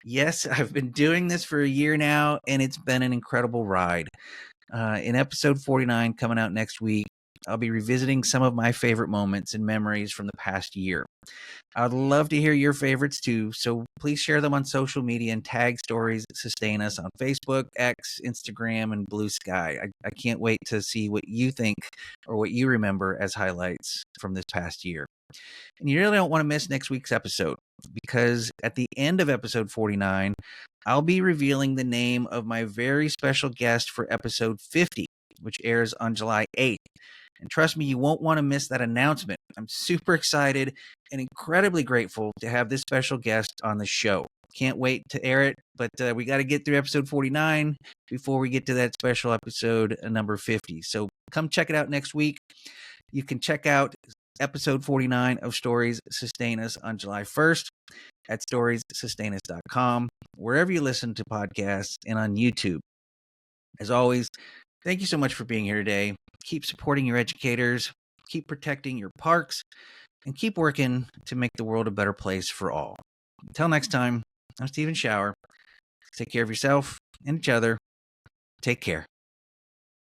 Yes, I've been doing this for a year now, and it's been an incredible ride. In episode 49 coming out next week, I'll be revisiting some of my favorite moments and memories from the past year. I'd love to hear your favorites too, so please share them on social media and tag Stories Sustain Us on Facebook, X, Instagram, and Blue Sky. I can't wait to see what you think or what you remember as highlights from this past year. And you really don't want to miss next week's episode, because at the end of episode 49, I'll be revealing the name of my very special guest for episode 50, which airs on July 8th. And trust me, you won't want to miss that announcement. I'm super excited and incredibly grateful to have this special guest on the show. Can't wait to air it, but we got to get through episode 49 before we get to that special episode number 50. So come check it out next week. You can check out episode 49 of Stories Sustain Us on July 1st at storiessustainus.com, wherever you listen to podcasts, and on YouTube. As always, thank you so much for being here today. Keep supporting your educators, keep protecting your parks, and keep working to make the world a better place for all. Until next time, I'm Steven Schauer. Take care of yourself and each other. Take care.